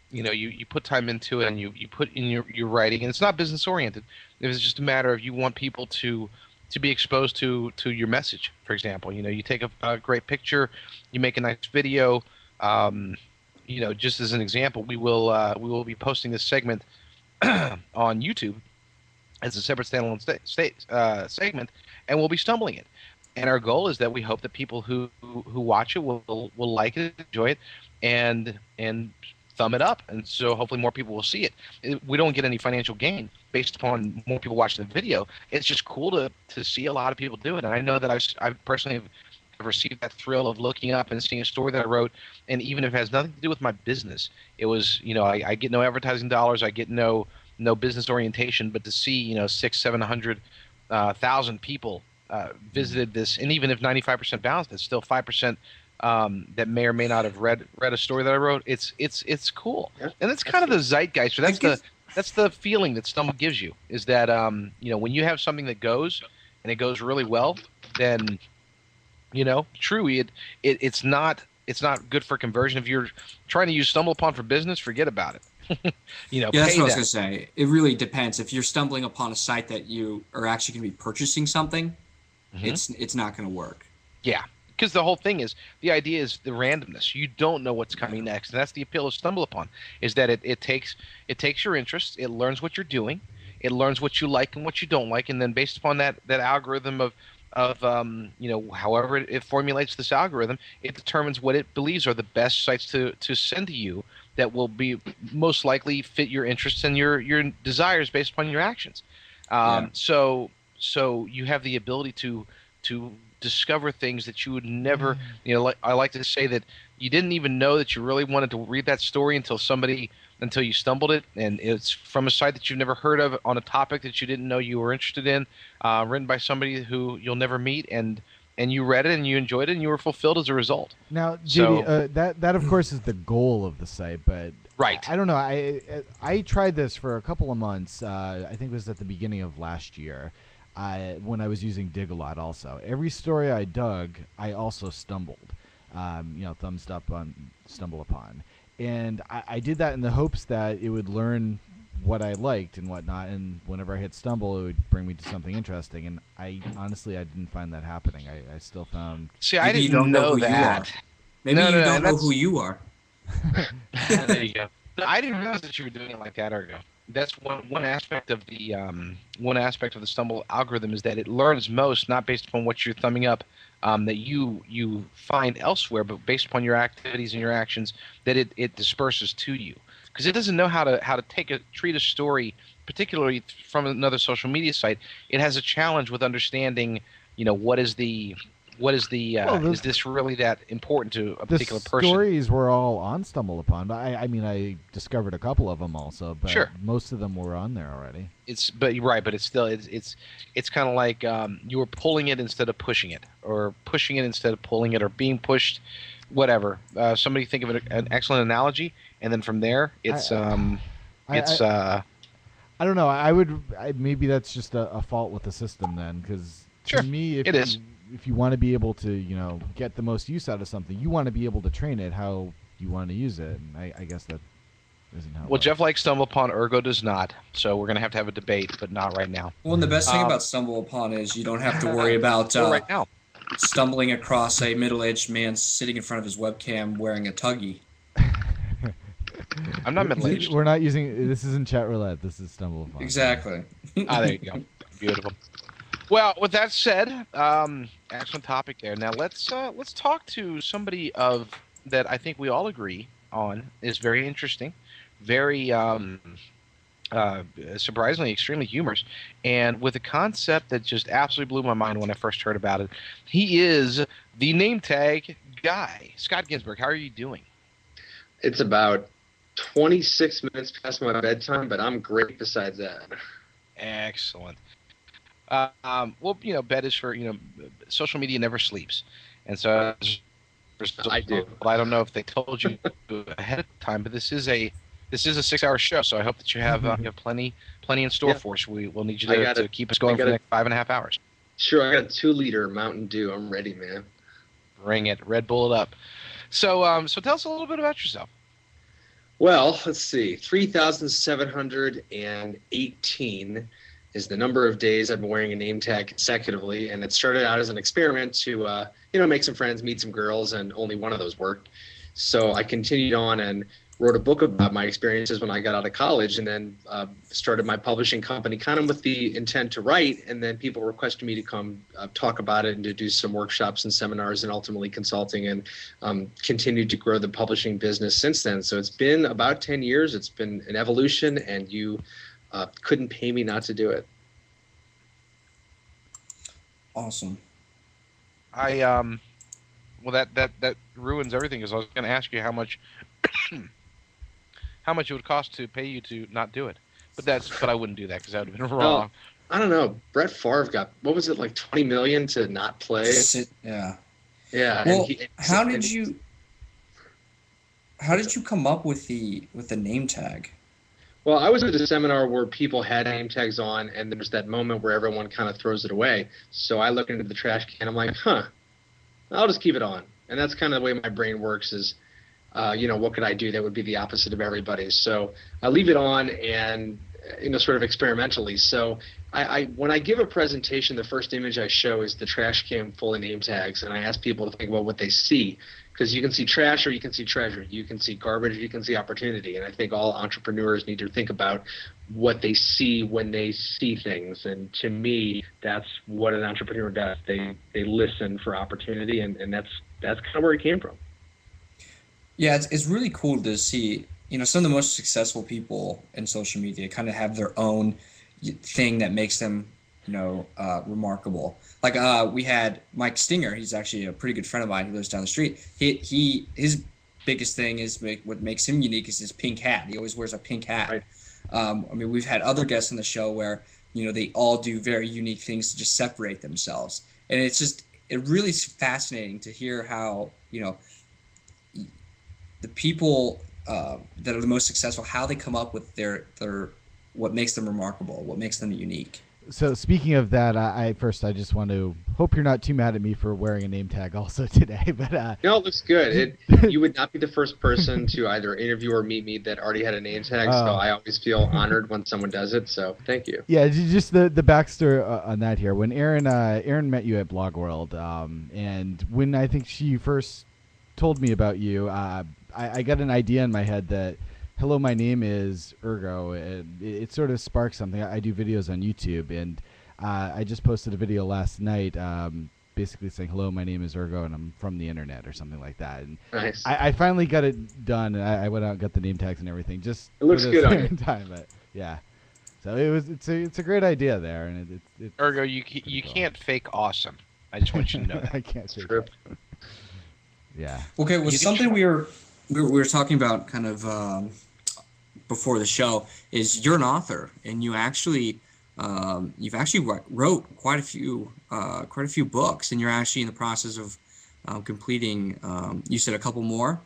you put time into it and you put in your writing, and it's not business oriented. It's just a matter of you want people to be exposed to your message. For example, you take a great picture, you make a nice video. Just as an example, we will be posting this segment on YouTube as a separate standalone segment, and we'll be stumbling it. And our goal is that we hope that people who watch it will like it, enjoy it, and thumb it up. And so hopefully more people will see it. We don't get any financial gain based upon more people watching the video. It's just cool to see a lot of people do it. And I know that I personally have received that thrill of looking up and seeing a story that I wrote, and even if it has nothing to do with my business, it was I get no advertising dollars, I get no business orientation, but to see 600,000-700,000 people visited this, and even if 95% bounced, it's still 5% that may or may not have read a story that I wrote. It's cool, and that's kind of the zeitgeist. That's the feeling that Stumble gives you, is that when you have something that goes and it goes really well, then true, it's not good for conversion. If you're trying to use StumbleUpon for business, forget about it. Yeah, that's what I was gonna say. It really depends. If you're stumbling upon a site that you are actually gonna be purchasing something, it's not gonna work. Yeah, because the whole thing is, the idea is the randomness. You don't know what's coming next, and that's the appeal of StumbleUpon, is that it takes your interest, it learns what you're doing, it learns what you like and what you don't like, and then based upon that algorithm of however it formulates this algorithm, it determines what it believes are the best sites to send to you that will be most likely fit your interests and your desires based upon your actions. So you have the ability to discover things that you would never, I like to say that you didn't even know that you really wanted to read that story until you stumbled it, and it's from a site that you've never heard of on a topic that you didn't know you were interested in, written by somebody who you'll never meet, and you read it and you enjoyed it and you were fulfilled as a result. Now, JD, that of course is the goal of the site, but right. I don't know. I tried this for a couple of months. I think it was at the beginning of last year, when I was using Dig a lot. Also, every story I dug, I also stumbled. Thumbs up on stumble upon. And I did that in the hopes that it would learn what I liked and whatnot, and whenever I hit stumble, it would bring me to something interesting. And I didn't find that happening. I still found... See, I didn't know that. Maybe you don't know who you are. There you go. I didn't realize that you were doing it like that, Ergo. That's one aspect of the stumble algorithm, is that it learns most not based upon what you're thumbing up, that you find elsewhere, but based upon your activities and your actions, that it disperses to you, because it doesn't know how to treat a story, particularly from another social media site. It has a challenge with understanding, is this really that important to a particular person? The stories were all on Stumble Upon, but I discovered a couple of them also, but sure, most of them were on there already. But it's still it's kind of like you were pulling it instead of pushing it, or pushing it instead of pulling it, or being pushed, whatever. Somebody think of an excellent analogy, and then from there it's I don't know. Maybe that's just a fault with the system then, because sure, to me, if you want to be able to, get the most use out of something, you want to be able to train it how you want to use it. And I guess that isn't how. Well, Jeff likes Stumble Upon, Ergo does not. So we're going to have a debate, but not right now. Well, and the best thing about Stumble Upon is you don't have to worry about right now stumbling across a middle-aged man sitting in front of his webcam wearing a tuggy. I'm not middle-aged. We're not using... This isn't chat roulette. This is Stumble Upon. Exactly. There you go. Beautiful. Well, with that said, excellent topic there. Now let's talk to somebody that I think we all agree on is very interesting, very surprisingly extremely humorous, and with a concept that just absolutely blew my mind when I first heard about it. He is the name tag guy. Scott Ginsburg, how are you doing? It's about 26 minutes past my bedtime, but I'm great besides that. Excellent. Bed is for, social media never sleeps. And so I do. I don't know if they told you ahead of time, but this is a 6-hour show, so I hope that you have plenty in store for us. We'll need you to keep us going for the next 5.5 hours. Sure, I got a 2-liter Mountain Dew. I'm ready, man. Bring it. Red Bull it up. So tell us a little bit about yourself. Well, let's see. 3,718 is the number of days I've been wearing a name tag consecutively, and it started out as an experiment to, make some friends, meet some girls, and only one of those worked. So I continued on and wrote a book about my experiences when I got out of college, and then started my publishing company kind of with the intent to write, and then people requested me to come talk about it and to do some workshops and seminars and ultimately consulting, and continued to grow the publishing business since then. So it's been about 10 years. It's been an evolution, and you couldn't pay me not to do it. Awesome. Well, that ruins everything, because I was going to ask you how much it would cost to pay you to not do it, but I wouldn't do that because that would have been wrong. I don't know. Brett Favre got, what was it, like $20 million to not play? Yeah. Yeah. Well, how did you come up with the name tag? Well, I was at a seminar where people had name tags on, and there's that moment where everyone kind of throws it away. So I look into the trash can. I'm like, I'll just keep it on. And that's kind of the way my brain works is, what could I do that would be the opposite of everybody? So I leave it on and, sort of experimentally. So when I give a presentation, the first image I show is the trash can full of name tags, and I ask people to think about what they see, because you can see trash or you can see treasure, you can see garbage, you can see opportunity, and I think all entrepreneurs need to think about what they see when they see things, and to me, that's what an entrepreneur does. They listen for opportunity, and that's kind of where it came from. Yeah, it's really cool to see, some of the most successful people in social media kind of have their own thing that makes them, remarkable. Like we had Mike Stinger. He's actually a pretty good friend of mine. He lives down the street. His biggest thing is what makes him unique is his pink hat. He always wears a pink hat. Right. We've had other guests on the show where they all do very unique things to just separate themselves, and it really is fascinating to hear how the people that are the most successful, how they come up with their what makes them remarkable, what makes them unique. So speaking of that, I just want to hope you're not too mad at me for wearing a name tag also today. But no, it looks good. You would not be the first person to either interview or meet me that already had a name tag. So I always feel honored when someone does it. So thank you. Yeah, just the backstory on that here. When Erin met you at Blog World, and when I think she first told me about you, I got an idea in my head that, hello, my name is Ergo. It sort of sparked something. I do videos on YouTube, and I just posted a video last night basically saying, hello, my name is Ergo, and I'm from the internet or something like that. And nice. I finally got it done, and I went out and got the name tags and everything. Just it looks good on you. Time, but yeah. So it's a great idea there, and it's Ergo, you can't fake awesome. I just want you to know that. I can't say true. that. Yeah. Okay, well, something we were talking about kind of before the show is you're an author, and you've actually wrote quite a few books, and you're actually in the process of completing. You said a couple more.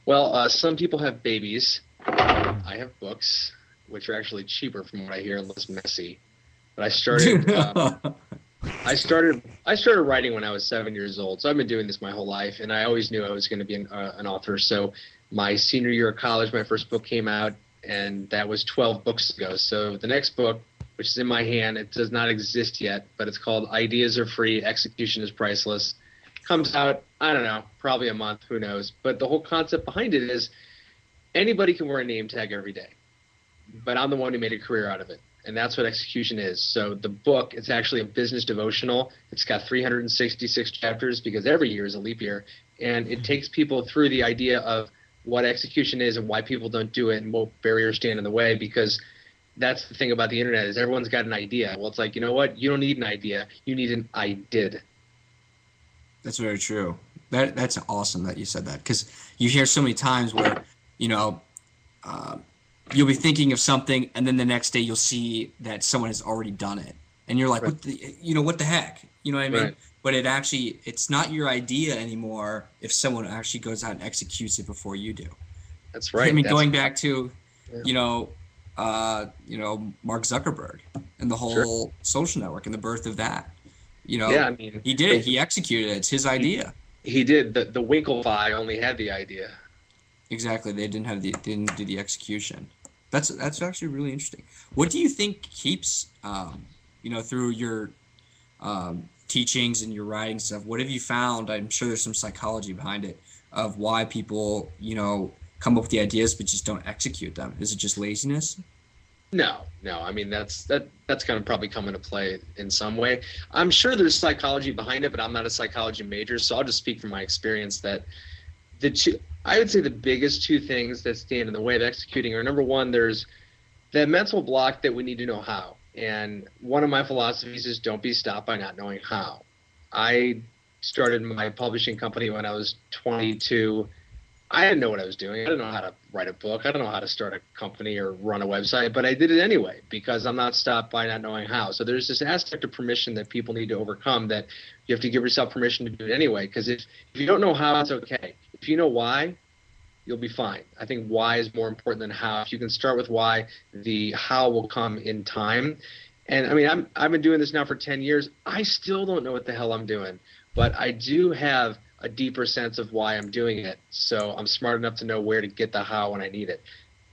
Well, some people have babies. I have books, which are actually cheaper from what I hear and less messy. But I started. I started writing when I was 7 years old, so I've been doing this my whole life, and I always knew I was going to be an author. So my senior year of college, my first book came out, and that was 12 books ago. So the next book, which is in my hand, it does not exist yet, but it's called Ideas Are Free, Execution is Priceless. Comes out, I don't know, probably a month, who knows. But the whole concept behind it is anybody can wear a name tag every day, but I'm the one who made a career out of it. And that's what execution is. So the book, it's actually a business devotional. It's got 366 chapters because every year is a leap year. And it takes people through the idea of what execution is and why people don't do it and what barriers stand in the way, because that's the thing about the internet is everyone's got an idea. Well, it's like, you know what? You don't need an idea. You need an I did. That's very true. That's awesome that you said that, because you hear so many times where, you'll be thinking of something, and then the next day you'll see that someone has already done it, and you're like, right. what the heck? You know what I mean? Right. But it's not your idea anymore if someone actually goes out and executes it before you do. That's right. I mean, going back to, Mark Zuckerberg and the whole social network and the birth of that. He did it. He executed it. It's his idea. He did. The Winklevi only had the idea. Exactly. They didn't do the execution. That's actually really interesting. What do you think keeps, through your teachings and your writing stuff, what have you found? I'm sure there's some psychology behind it of why people, come up with the ideas but just don't execute them. Is it just laziness? No. I mean, that's going to probably come into play in some way. I'm sure there's psychology behind it, but I'm not a psychology major, so I'll just speak from my experience that I would say the biggest two things that stand in the way of executing are, number one, there's that mental block that we need to know how. And one of my philosophies is don't be stopped by not knowing how. I started my publishing company when I was 22. I didn't know what I was doing. I didn't know how to write a book. I don't know how to start a company or run a website, but I did it anyway because I'm not stopped by not knowing how. So there's this aspect of permission that people need to overcome, that you have to give yourself permission to do it anyway, because if you don't know how, it's okay. If you know why, you'll be fine. I think why is more important than how. If you can start with why, the how will come in time. And I mean, I've been doing this now for 10 years. I still don't know what the hell I'm doing, but I do have a deeper sense of why I'm doing it. So I'm smart enough to know where to get the how when I need it.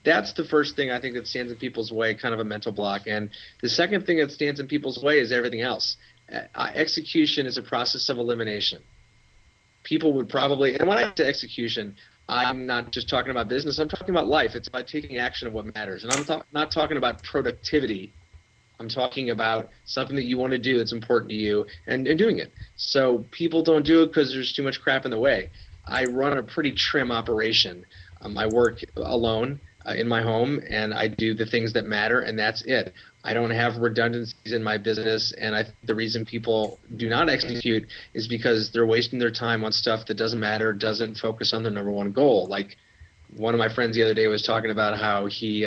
that's the first thing I think that stands in people's way, kind of a mental block. And the second thing that stands in people's way is everything else. Execution is a process of elimination. People would probably, and when I say execution, I'm not just talking about business, I'm talking about life. It's about taking action of what matters. And I'm not talking about productivity. I'm talking about something that you want to do that's important to you and doing it. So people don't do it because there's too much crap in the way. I run a pretty trim operation. I work alone in my home, and I do the things that matter, and that's it. I don't have redundancies in my business, and the reason people do not execute is because they're wasting their time on stuff that doesn't matter, doesn't focus on their number one goal. Like one of my friends the other day was talking about how he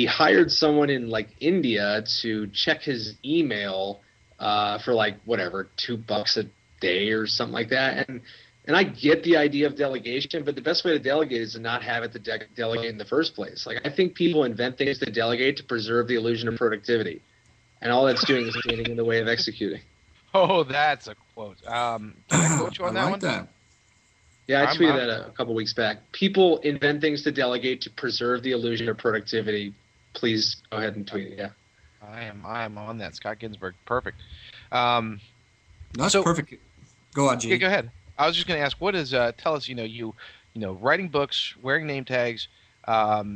hired someone in like India to check his email for like whatever $2 a day or something like that, and I get the idea of delegation, but the best way to delegate is to not have it to delegate in the first place. Like I think people invent things to delegate to preserve the illusion of productivity, and all that's doing is standing in the way of executing. Oh, that's a quote. Can I quote you on that one? That. Yeah, I tweeted that a couple weeks back. People invent things to delegate to preserve the illusion of productivity. Please go ahead and tweet it. Yeah, I am on that. Scott Ginsburg, perfect. That's perfect. Go on, Gene. Yeah, go ahead. I was just going to ask, what is tell us? You writing books, wearing name tags,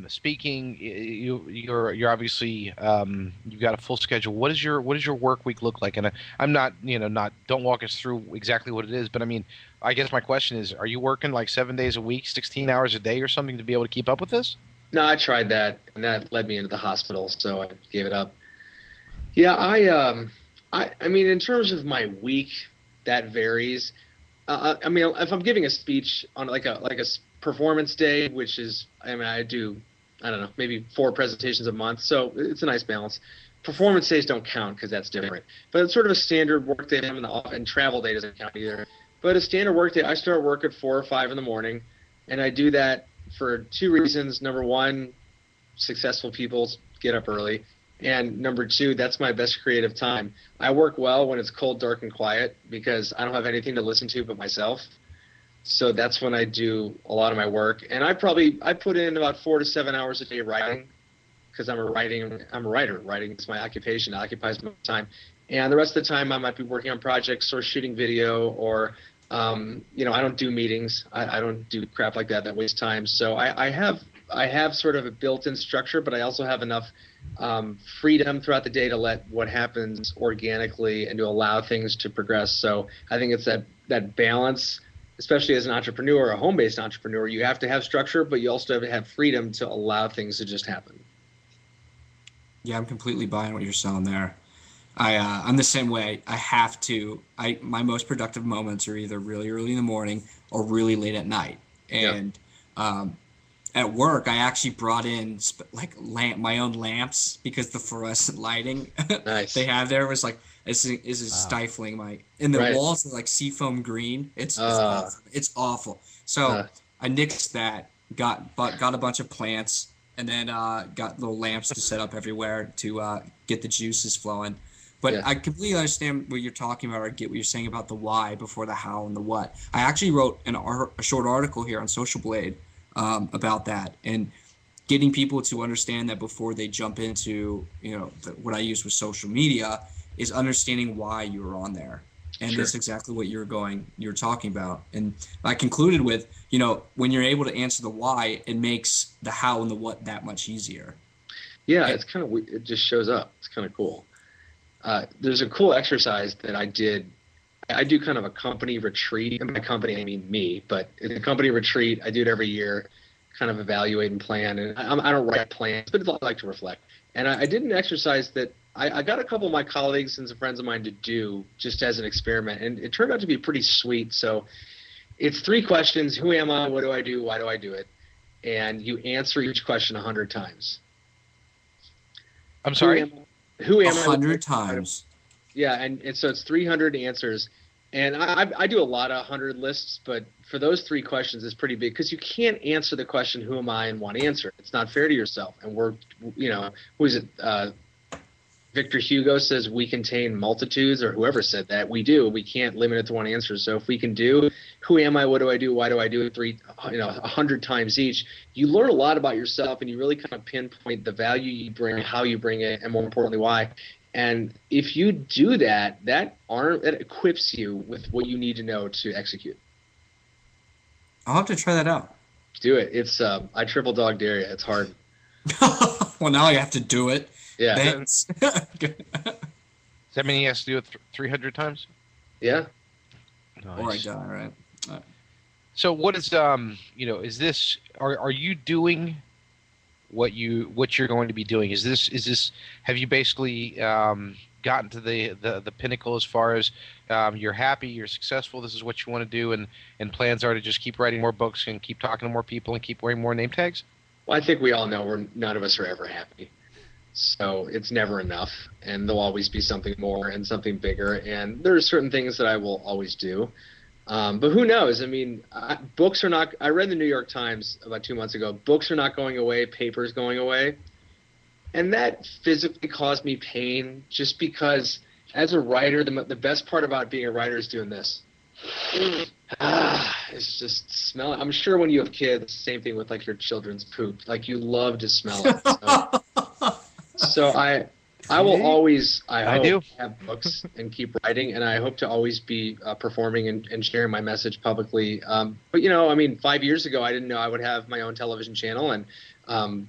speaking. You're obviously you've got a full schedule. What does your work week look like? And I'm not don't walk us through exactly what it is, but I mean, I guess my question is, are you working like 7 days a week, 16 hours a day, or something to be able to keep up with this? No, I tried that, and that led me into the hospital, so I gave it up. Yeah, I mean, in terms of my week, that varies. I mean, if I'm giving a speech on like a performance day, which is, I mean, I do, I don't know, maybe 4 presentations a month, so it's a nice balance. Performance days don't count because that's different. But it's sort of a standard work day, and travel day doesn't count either. But a standard work day, I start work at 4 or 5 in the morning, and I do that for 2 reasons. Number one, successful people get up early. And number 2, that's my best creative time. I work well when it's cold, dark, and quiet because I don't have anything to listen to but myself. So that's when I do a lot of my work. And I put in about 4 to 7 hours a day writing because I'm a writer. Writing is my occupation. It occupies my time. And the rest of the time I might be working on projects or shooting video or, I don't do meetings. I don't do crap like that wastes time. So I have sort of a built-in structure, but I also have enough freedom throughout the day to let what happens organically and to allow things to progress. So I think it's that balance, especially as an entrepreneur, a home-based entrepreneur. You have to have structure, but you also have to have freedom to allow things to just happen. Yeah, I'm completely buying what you're saying there. I'm the same way. My most productive moments are either really early in the morning or really late at night. And at work, I actually brought in my own lamps because the fluorescent lighting they have there was like this is stifling and the walls are like seafoam green. It's awful. So I nixed that, got a bunch of plants, and then got little lamps to set up everywhere to get the juices flowing. But I completely understand what you're talking about, or get what you're saying about the why before the how and the what. I actually wrote a short article here on Social Blade about that, and getting people to understand that before they jump into what I use with social media is understanding why you're on there. And that's exactly what you're talking about. And I concluded with, when you're able to answer the why, it makes the how and the what that much easier. Yeah, it's kind of, it just shows up. It's kind of cool. There's a cool exercise that I did. I do kind of a company retreat. And by company, I mean me, but it's a company retreat. I do it every year, kind of evaluate and plan. And I don't write plans, but I like to reflect. And I did an exercise that I got a couple of my colleagues and some friends of mine to do just as an experiment. And it turned out to be pretty sweet. So it's 3 questions. Who am I? What do I do? Why do I do it? And you answer each question 100 times. I'm sorry? Who am I? 100 times. Yeah, and so it's 300 answers. And I do a lot of 100 lists, but for those 3 questions, it's pretty big because you can't answer the question, who am I, in one answer. It's not fair to yourself. And we're, who is it? Victor Hugo says we contain multitudes, or whoever said that. We do. We can't limit it to one answer. So if we can do, who am I? What do I do? Why do I do it? 100 times each. You learn a lot about yourself, and you really kind of pinpoint the value you bring, how you bring it, and more importantly, why. And if you do that, that equips you with what you need to know to execute. I'll have to try that out. Do it. It's I triple dog dare you. It's hard. Well, now I have to do it. Yeah. Thanks. Does that mean he has to do it 300 times? Yeah. Nice. Or I die, right? So what is is this? Are you doing what you're going to be doing? Is this? Have you basically gotten to the pinnacle as far as you're happy, you're successful, this is what you want to do, and plans are to just keep writing more books and keep talking to more people and keep wearing more name tags? Well, I think we all know none of us are ever happy. So it's never enough, and there'll always be something more and something bigger, and there are certain things that I will always do. But who knows? I mean, books are not – I read in the New York Times about 2 months ago, books are not going away, paper is going away. And that physically caused me pain just because as a writer, the best part about being a writer is doing this. It's just smell it. I'm sure when you have kids, same thing with like your children's poop. Like you love to smell it. So I will always have books and keep writing, and I hope to always be performing and sharing my message publicly. But 5 years ago, I didn't know I would have my own television channel, and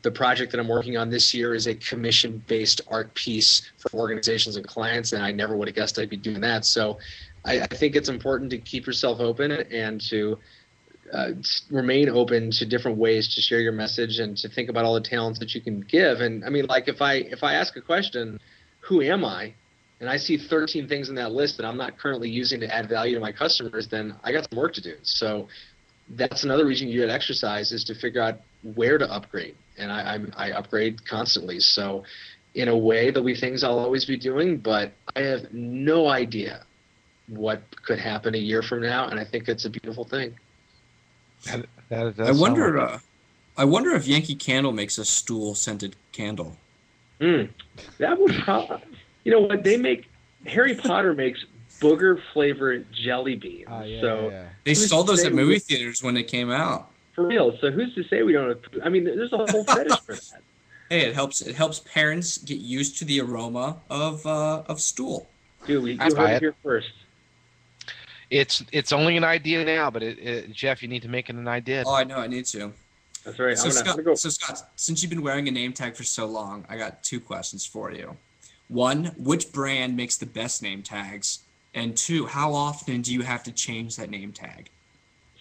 the project that I'm working on this year is a commission-based art piece for organizations and clients, and I never would have guessed I'd be doing that. So I think it's important to keep yourself open and to remain open to different ways to share your message and to think about all the talents that you can give. And I mean, like if I ask a question, who am I? And I see 13 things in that list that I'm not currently using to add value to my customers, then I got some work to do. So that's another reason you do exercise is to figure out where to upgrade. And I upgrade constantly. So in a way, there'll be things I'll always be doing, but I have no idea what could happen a year from now. And I think it's a beautiful thing. I wonder if Yankee Candle makes a stool-scented candle. That would probably. You know what they make? Harry Potter makes booger-flavored jelly beans. Yeah. They sold those at movie theaters when they came out. For real. So who's to say we don't? I mean, there's a whole fetish for that. Hey, it helps parents get used to the aroma of stool. Dude, you heard it here first. It's only an idea now, but Jeff, you need to make it an idea. Oh, I know, I need to. That's right. So Scott, since you've been wearing a name tag for so long, I got 2 questions for you. 1, which brand makes the best name tags? And 2, how often do you have to change that name tag?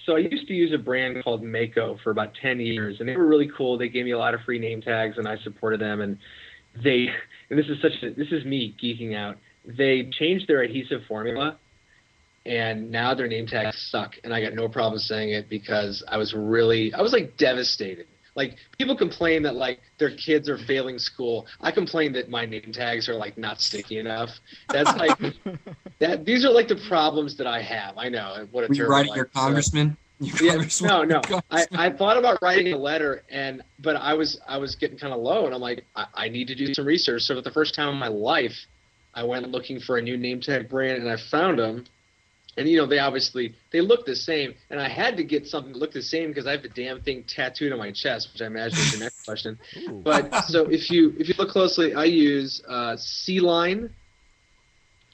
So I used to use a brand called Mako for about 10 years, and they were really cool. They gave me a lot of free name tags, and I supported them. And this is me geeking out. They changed their adhesive formula. And now their name tags suck, and I got no problem saying it because I was like devastated. Like people complain that like their kids are failing school. I complain that my name tags are like not sticky enough. That's like that. These are like the problems that I have. I know what a Were you terrible writing life. your congressman? No. I thought about writing a letter, but I was getting kind of low, and I'm like I need to do some research. So for the first time in my life, I went looking for a new name tag brand, and I found them. And, they look the same. And I had to get something that looked the same because I have the damn thing tattooed on my chest, which I imagine is the next question. Ooh. But so if you look closely, I use C-Line.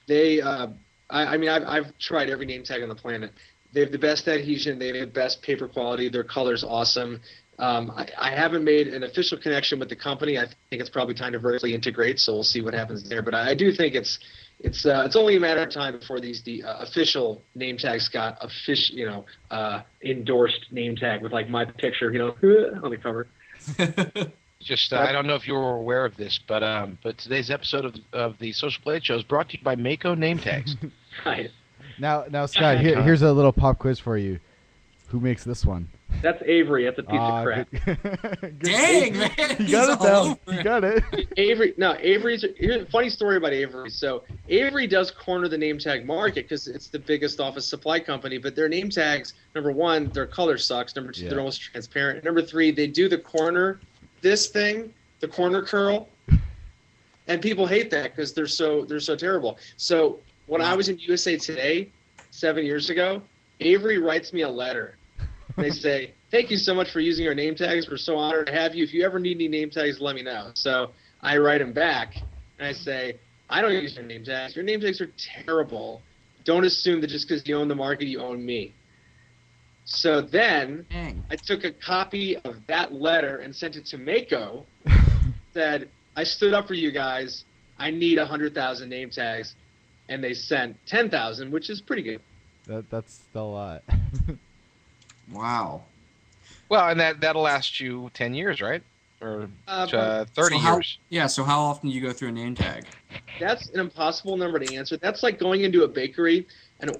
They, I've tried every name tag on the planet. They have the best adhesion. They have the best paper quality. Their color's awesome. I haven't made an official connection with the company. I think it's probably time to vertically integrate, so we'll see what happens there. But I do think it's only a matter of time before the official name tags got endorsed name tag with like my picture, on the cover. Just I don't know if you were aware of this, but today's episode of the Social Blade Show is brought to you by Mako name tags. Right. Now, Scott, here's a little pop quiz for you. Who makes this one? That's Avery. That's a piece of crap. Good. Dang, man. You got it down. You got it. Avery's. Here's a funny story about Avery. So Avery does corner the name tag market because it's the biggest office supply company. But their name tags, number 1, their color sucks. Number 2, they're almost transparent. Number 3, they do the corner curl. And people hate that because they're so terrible. So when I was in USA Today 7 years ago, Avery writes me a letter. They say, "Thank you so much for using our name tags. We're so honored to have you. If you ever need any name tags, let me know." So I write him back and I say, "I don't use your name tags. Your name tags are terrible. Don't assume that just because you own the market, you own me." So then I took a copy of that letter and sent it to Mako. Said, "I stood up for you guys. I need 100,000 name tags," and they sent 10,000, which is pretty good. That's still a lot. Wow. Well, and that'll last you 10 years, right? Or 30 years. Yeah, so how often do you go through a name tag? That's an impossible number to answer. That's like going into a bakery and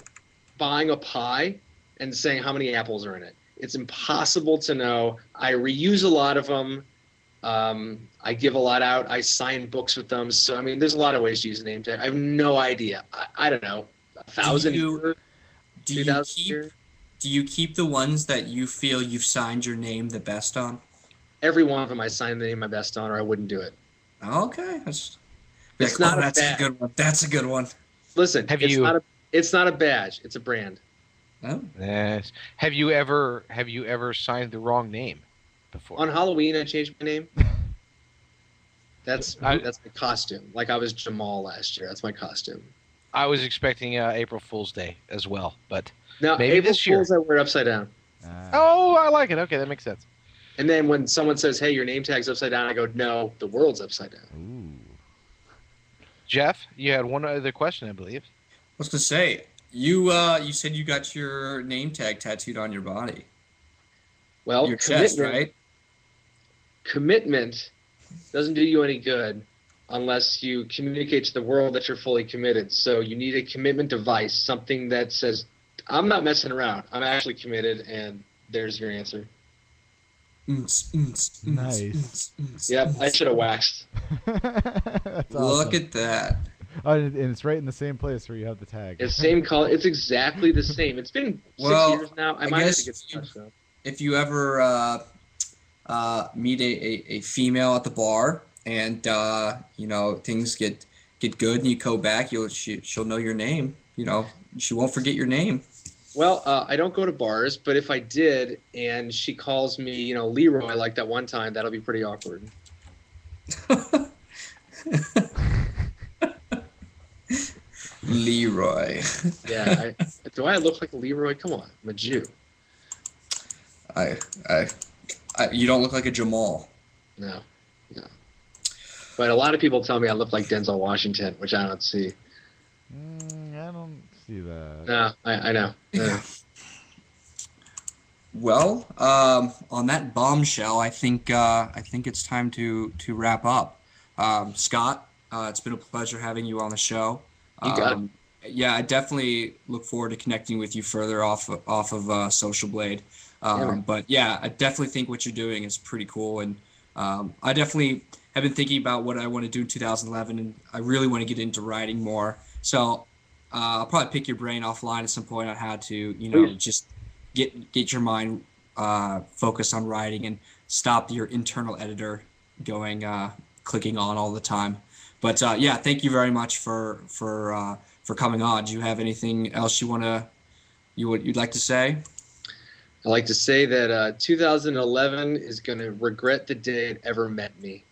buying a pie and saying how many apples are in it. It's impossible to know. I reuse a lot of them. I give a lot out. I sign books with them. So, I mean, there's a lot of ways to use a name tag. I have no idea. I don't know. 1,000 years? 2,000 years? Do you keep the ones that you feel you've signed your name the best on? Every one of them I signed the name my best on, or I wouldn't do it. Okay. It's not that's a good one. That's a good one. Listen, it's not a badge. It's a brand. Oh. Yes. Have you ever signed the wrong name before? On Halloween, I changed my name. That's my costume. Like I was Jamal last year. That's my costume. I was expecting April Fool's Day as well, but no, maybe April this year. Fools I wear upside down. Oh, I like it. Okay, that makes sense. And then when someone says, "Hey, your name tag's upside down," I go, "No, the world's upside down." Ooh. Jeff, you had one other question, I believe. What's to say? You said you got your name tag tattooed on your body. Well, your chest, right? Commitment doesn't do you any good unless you communicate to the world that you're fully committed. So you need a commitment device, something that says, "I'm not messing around. I'm actually committed," and there's your answer. Nice. Yep, I should have waxed. That's awesome. Look at that. Oh, and it's right in the same place where you have the tag. It's same color. It's exactly the same. It's been 6 years now. I might have to get some touch though. If you ever meet a female at the bar and things get good and you go back, she'll know your name. She won't forget your name. Well, I don't go to bars, but if I did and she calls me, Leroy, like that one time, that'll be pretty awkward. Leroy. Yeah. Do I look like a Leroy? Come on, I'm a Jew. You don't look like a Jamal. No. But a lot of people tell me I look like Denzel Washington, which I don't see. I don't see that. No, I know. Yeah. Well, on that bombshell, I think it's time to wrap up. Scott, it's been a pleasure having you on the show. You got it. Yeah, I definitely look forward to connecting with you further off of Social Blade. But yeah, I definitely think what you're doing is pretty cool, and I definitely have been thinking about what I want to do in 2011, and I really want to get into writing more. So I'll probably pick your brain offline at some point on how to, just get your mind focused on writing and stop your internal editor going clicking on all the time. But yeah, thank you very much for coming on. Do you have anything else you'd like to say? I'd like to say that 2011 is going to regret the day it ever met me.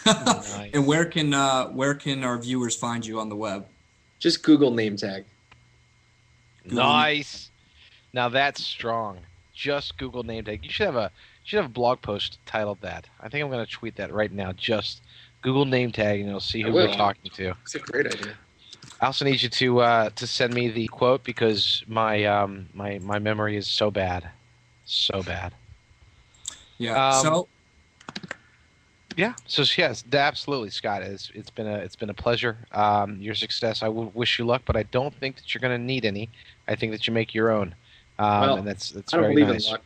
Nice. And where can our viewers find you on the web? Just Google name tag. Nice. Now that's strong. Just Google name tag. You should have a blog post titled that. I think I'm going to tweet that right now. Just Google name tag, and you'll see who we're talking to. It's a great idea. I also need you to send me the quote because my my memory is so bad, so bad. Yeah. Yeah. So yes, absolutely, Scott. It's been a pleasure. Your success. I wish you luck, but I don't think that you're going to need any. I think that you make your own. And that's I don't very believe nice. in luck.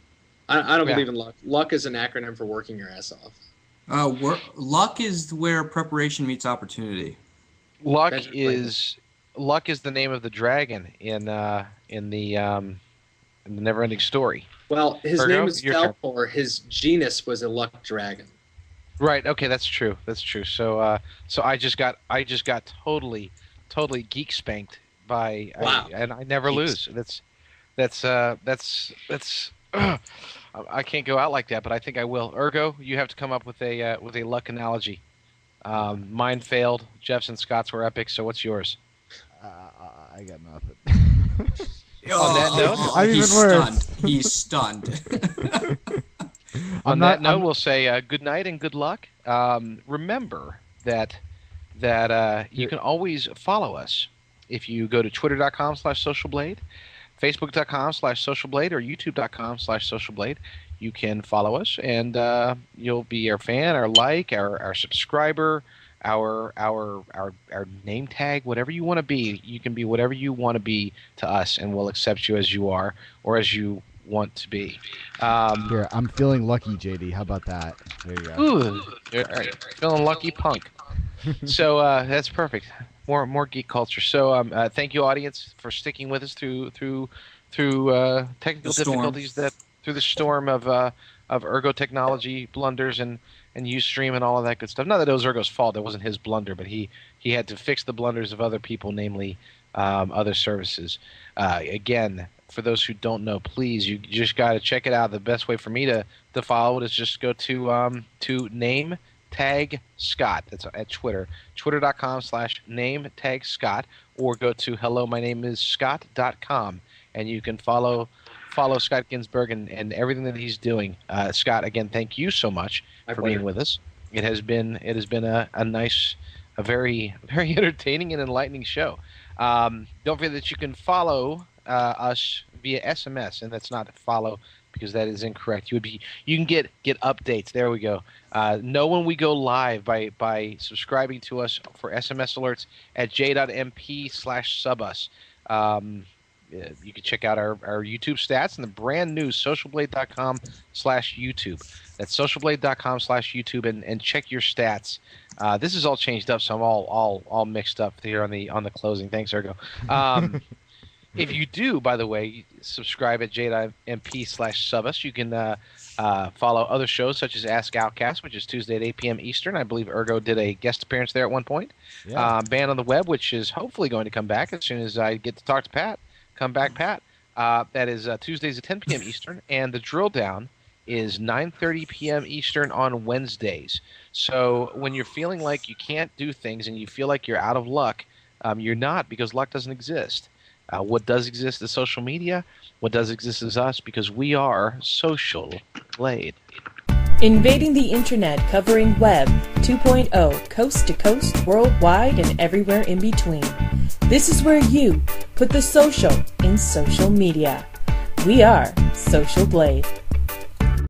I don't believe in luck. Luck is an acronym for working your ass off. Luck is where preparation meets opportunity. Luck is the name of the dragon in the Neverending Story. Well, his Virgo, name is your turn. Falcor. His genus was a luck dragon. Right. Okay, that's true. That's true. So so I just got totally geek spanked by Wow. and I never lose. That's I can't go out like that, but I think I will. Ergo, you have to come up with a luck analogy. Mine failed. Jeff's and Scott's were epic. So what's yours? I got nothing. On that note, I'm he's even worse. stunned. He's stunned. On that note, we'll say good night and good luck. Remember that you can always follow us if you go to twitter.com/socialblade, facebook.com/socialblade, or youtube.com/socialblade. You can follow us, and you'll be our fan, our like, our subscriber, our name tag, whatever you want to be. You can be whatever you want to be to us, and we'll accept you as you are or as you want to be. Here, I'm feeling lucky, JD. How about that? There you go. Ooh, all right. Feeling lucky, punk. So that's perfect. More geek culture. So thank you, audience, for sticking with us through technical difficulties through the storm of Ergo technology blunders and ustream and all of that good stuff. Not that it was Ergo's fault; it wasn't his blunder, but he had to fix the blunders of other people, namely other services. Again, for those who don't know, please, you just got to check it out. The best way for me to follow it is just go to name tag Scott. That's at Twitter, twitter.com/name tag Scott, or go to helloMyNameIsScott.com, and you can follow Scott Ginsburg and everything that he's doing. Scott, again, thank you so much for being with us. It has been a nice, a very entertaining and enlightening show. Don't forget that you can follow us via SMS, and that's not follow because that is incorrect. You can get updates. There we go. Know when we go live by subscribing to us for SMS alerts at j.mp/subus. You can check out our YouTube stats and the brand new socialblade.com/YouTube. That's socialblade.com/YouTube and check your stats. This is all changed up, so I'm all mixed up here on the closing. Thanks, Ergo. If you do, by the way, subscribe at j.mp/subus. You can follow other shows such as Ask Outcast, which is Tuesday at 8 p.m. Eastern. I believe Ergo did a guest appearance there at one point. Yeah. Band on the Web, which is hopefully going to come back as soon as I get to talk to Pat. Come back, Pat. That is Tuesdays at 10 p.m. Eastern, and the Drill Down is 9:30 p.m. Eastern on Wednesdays. So when you're feeling like you can't do things and you feel like you're out of luck, you're not, because luck doesn't exist. What does exist is social media. What does exist is us, because we are Social Blade. Invading the internet, covering Web 2.0, coast to coast, worldwide, and everywhere in between. This is where you put the social in social media. We are Social Blade.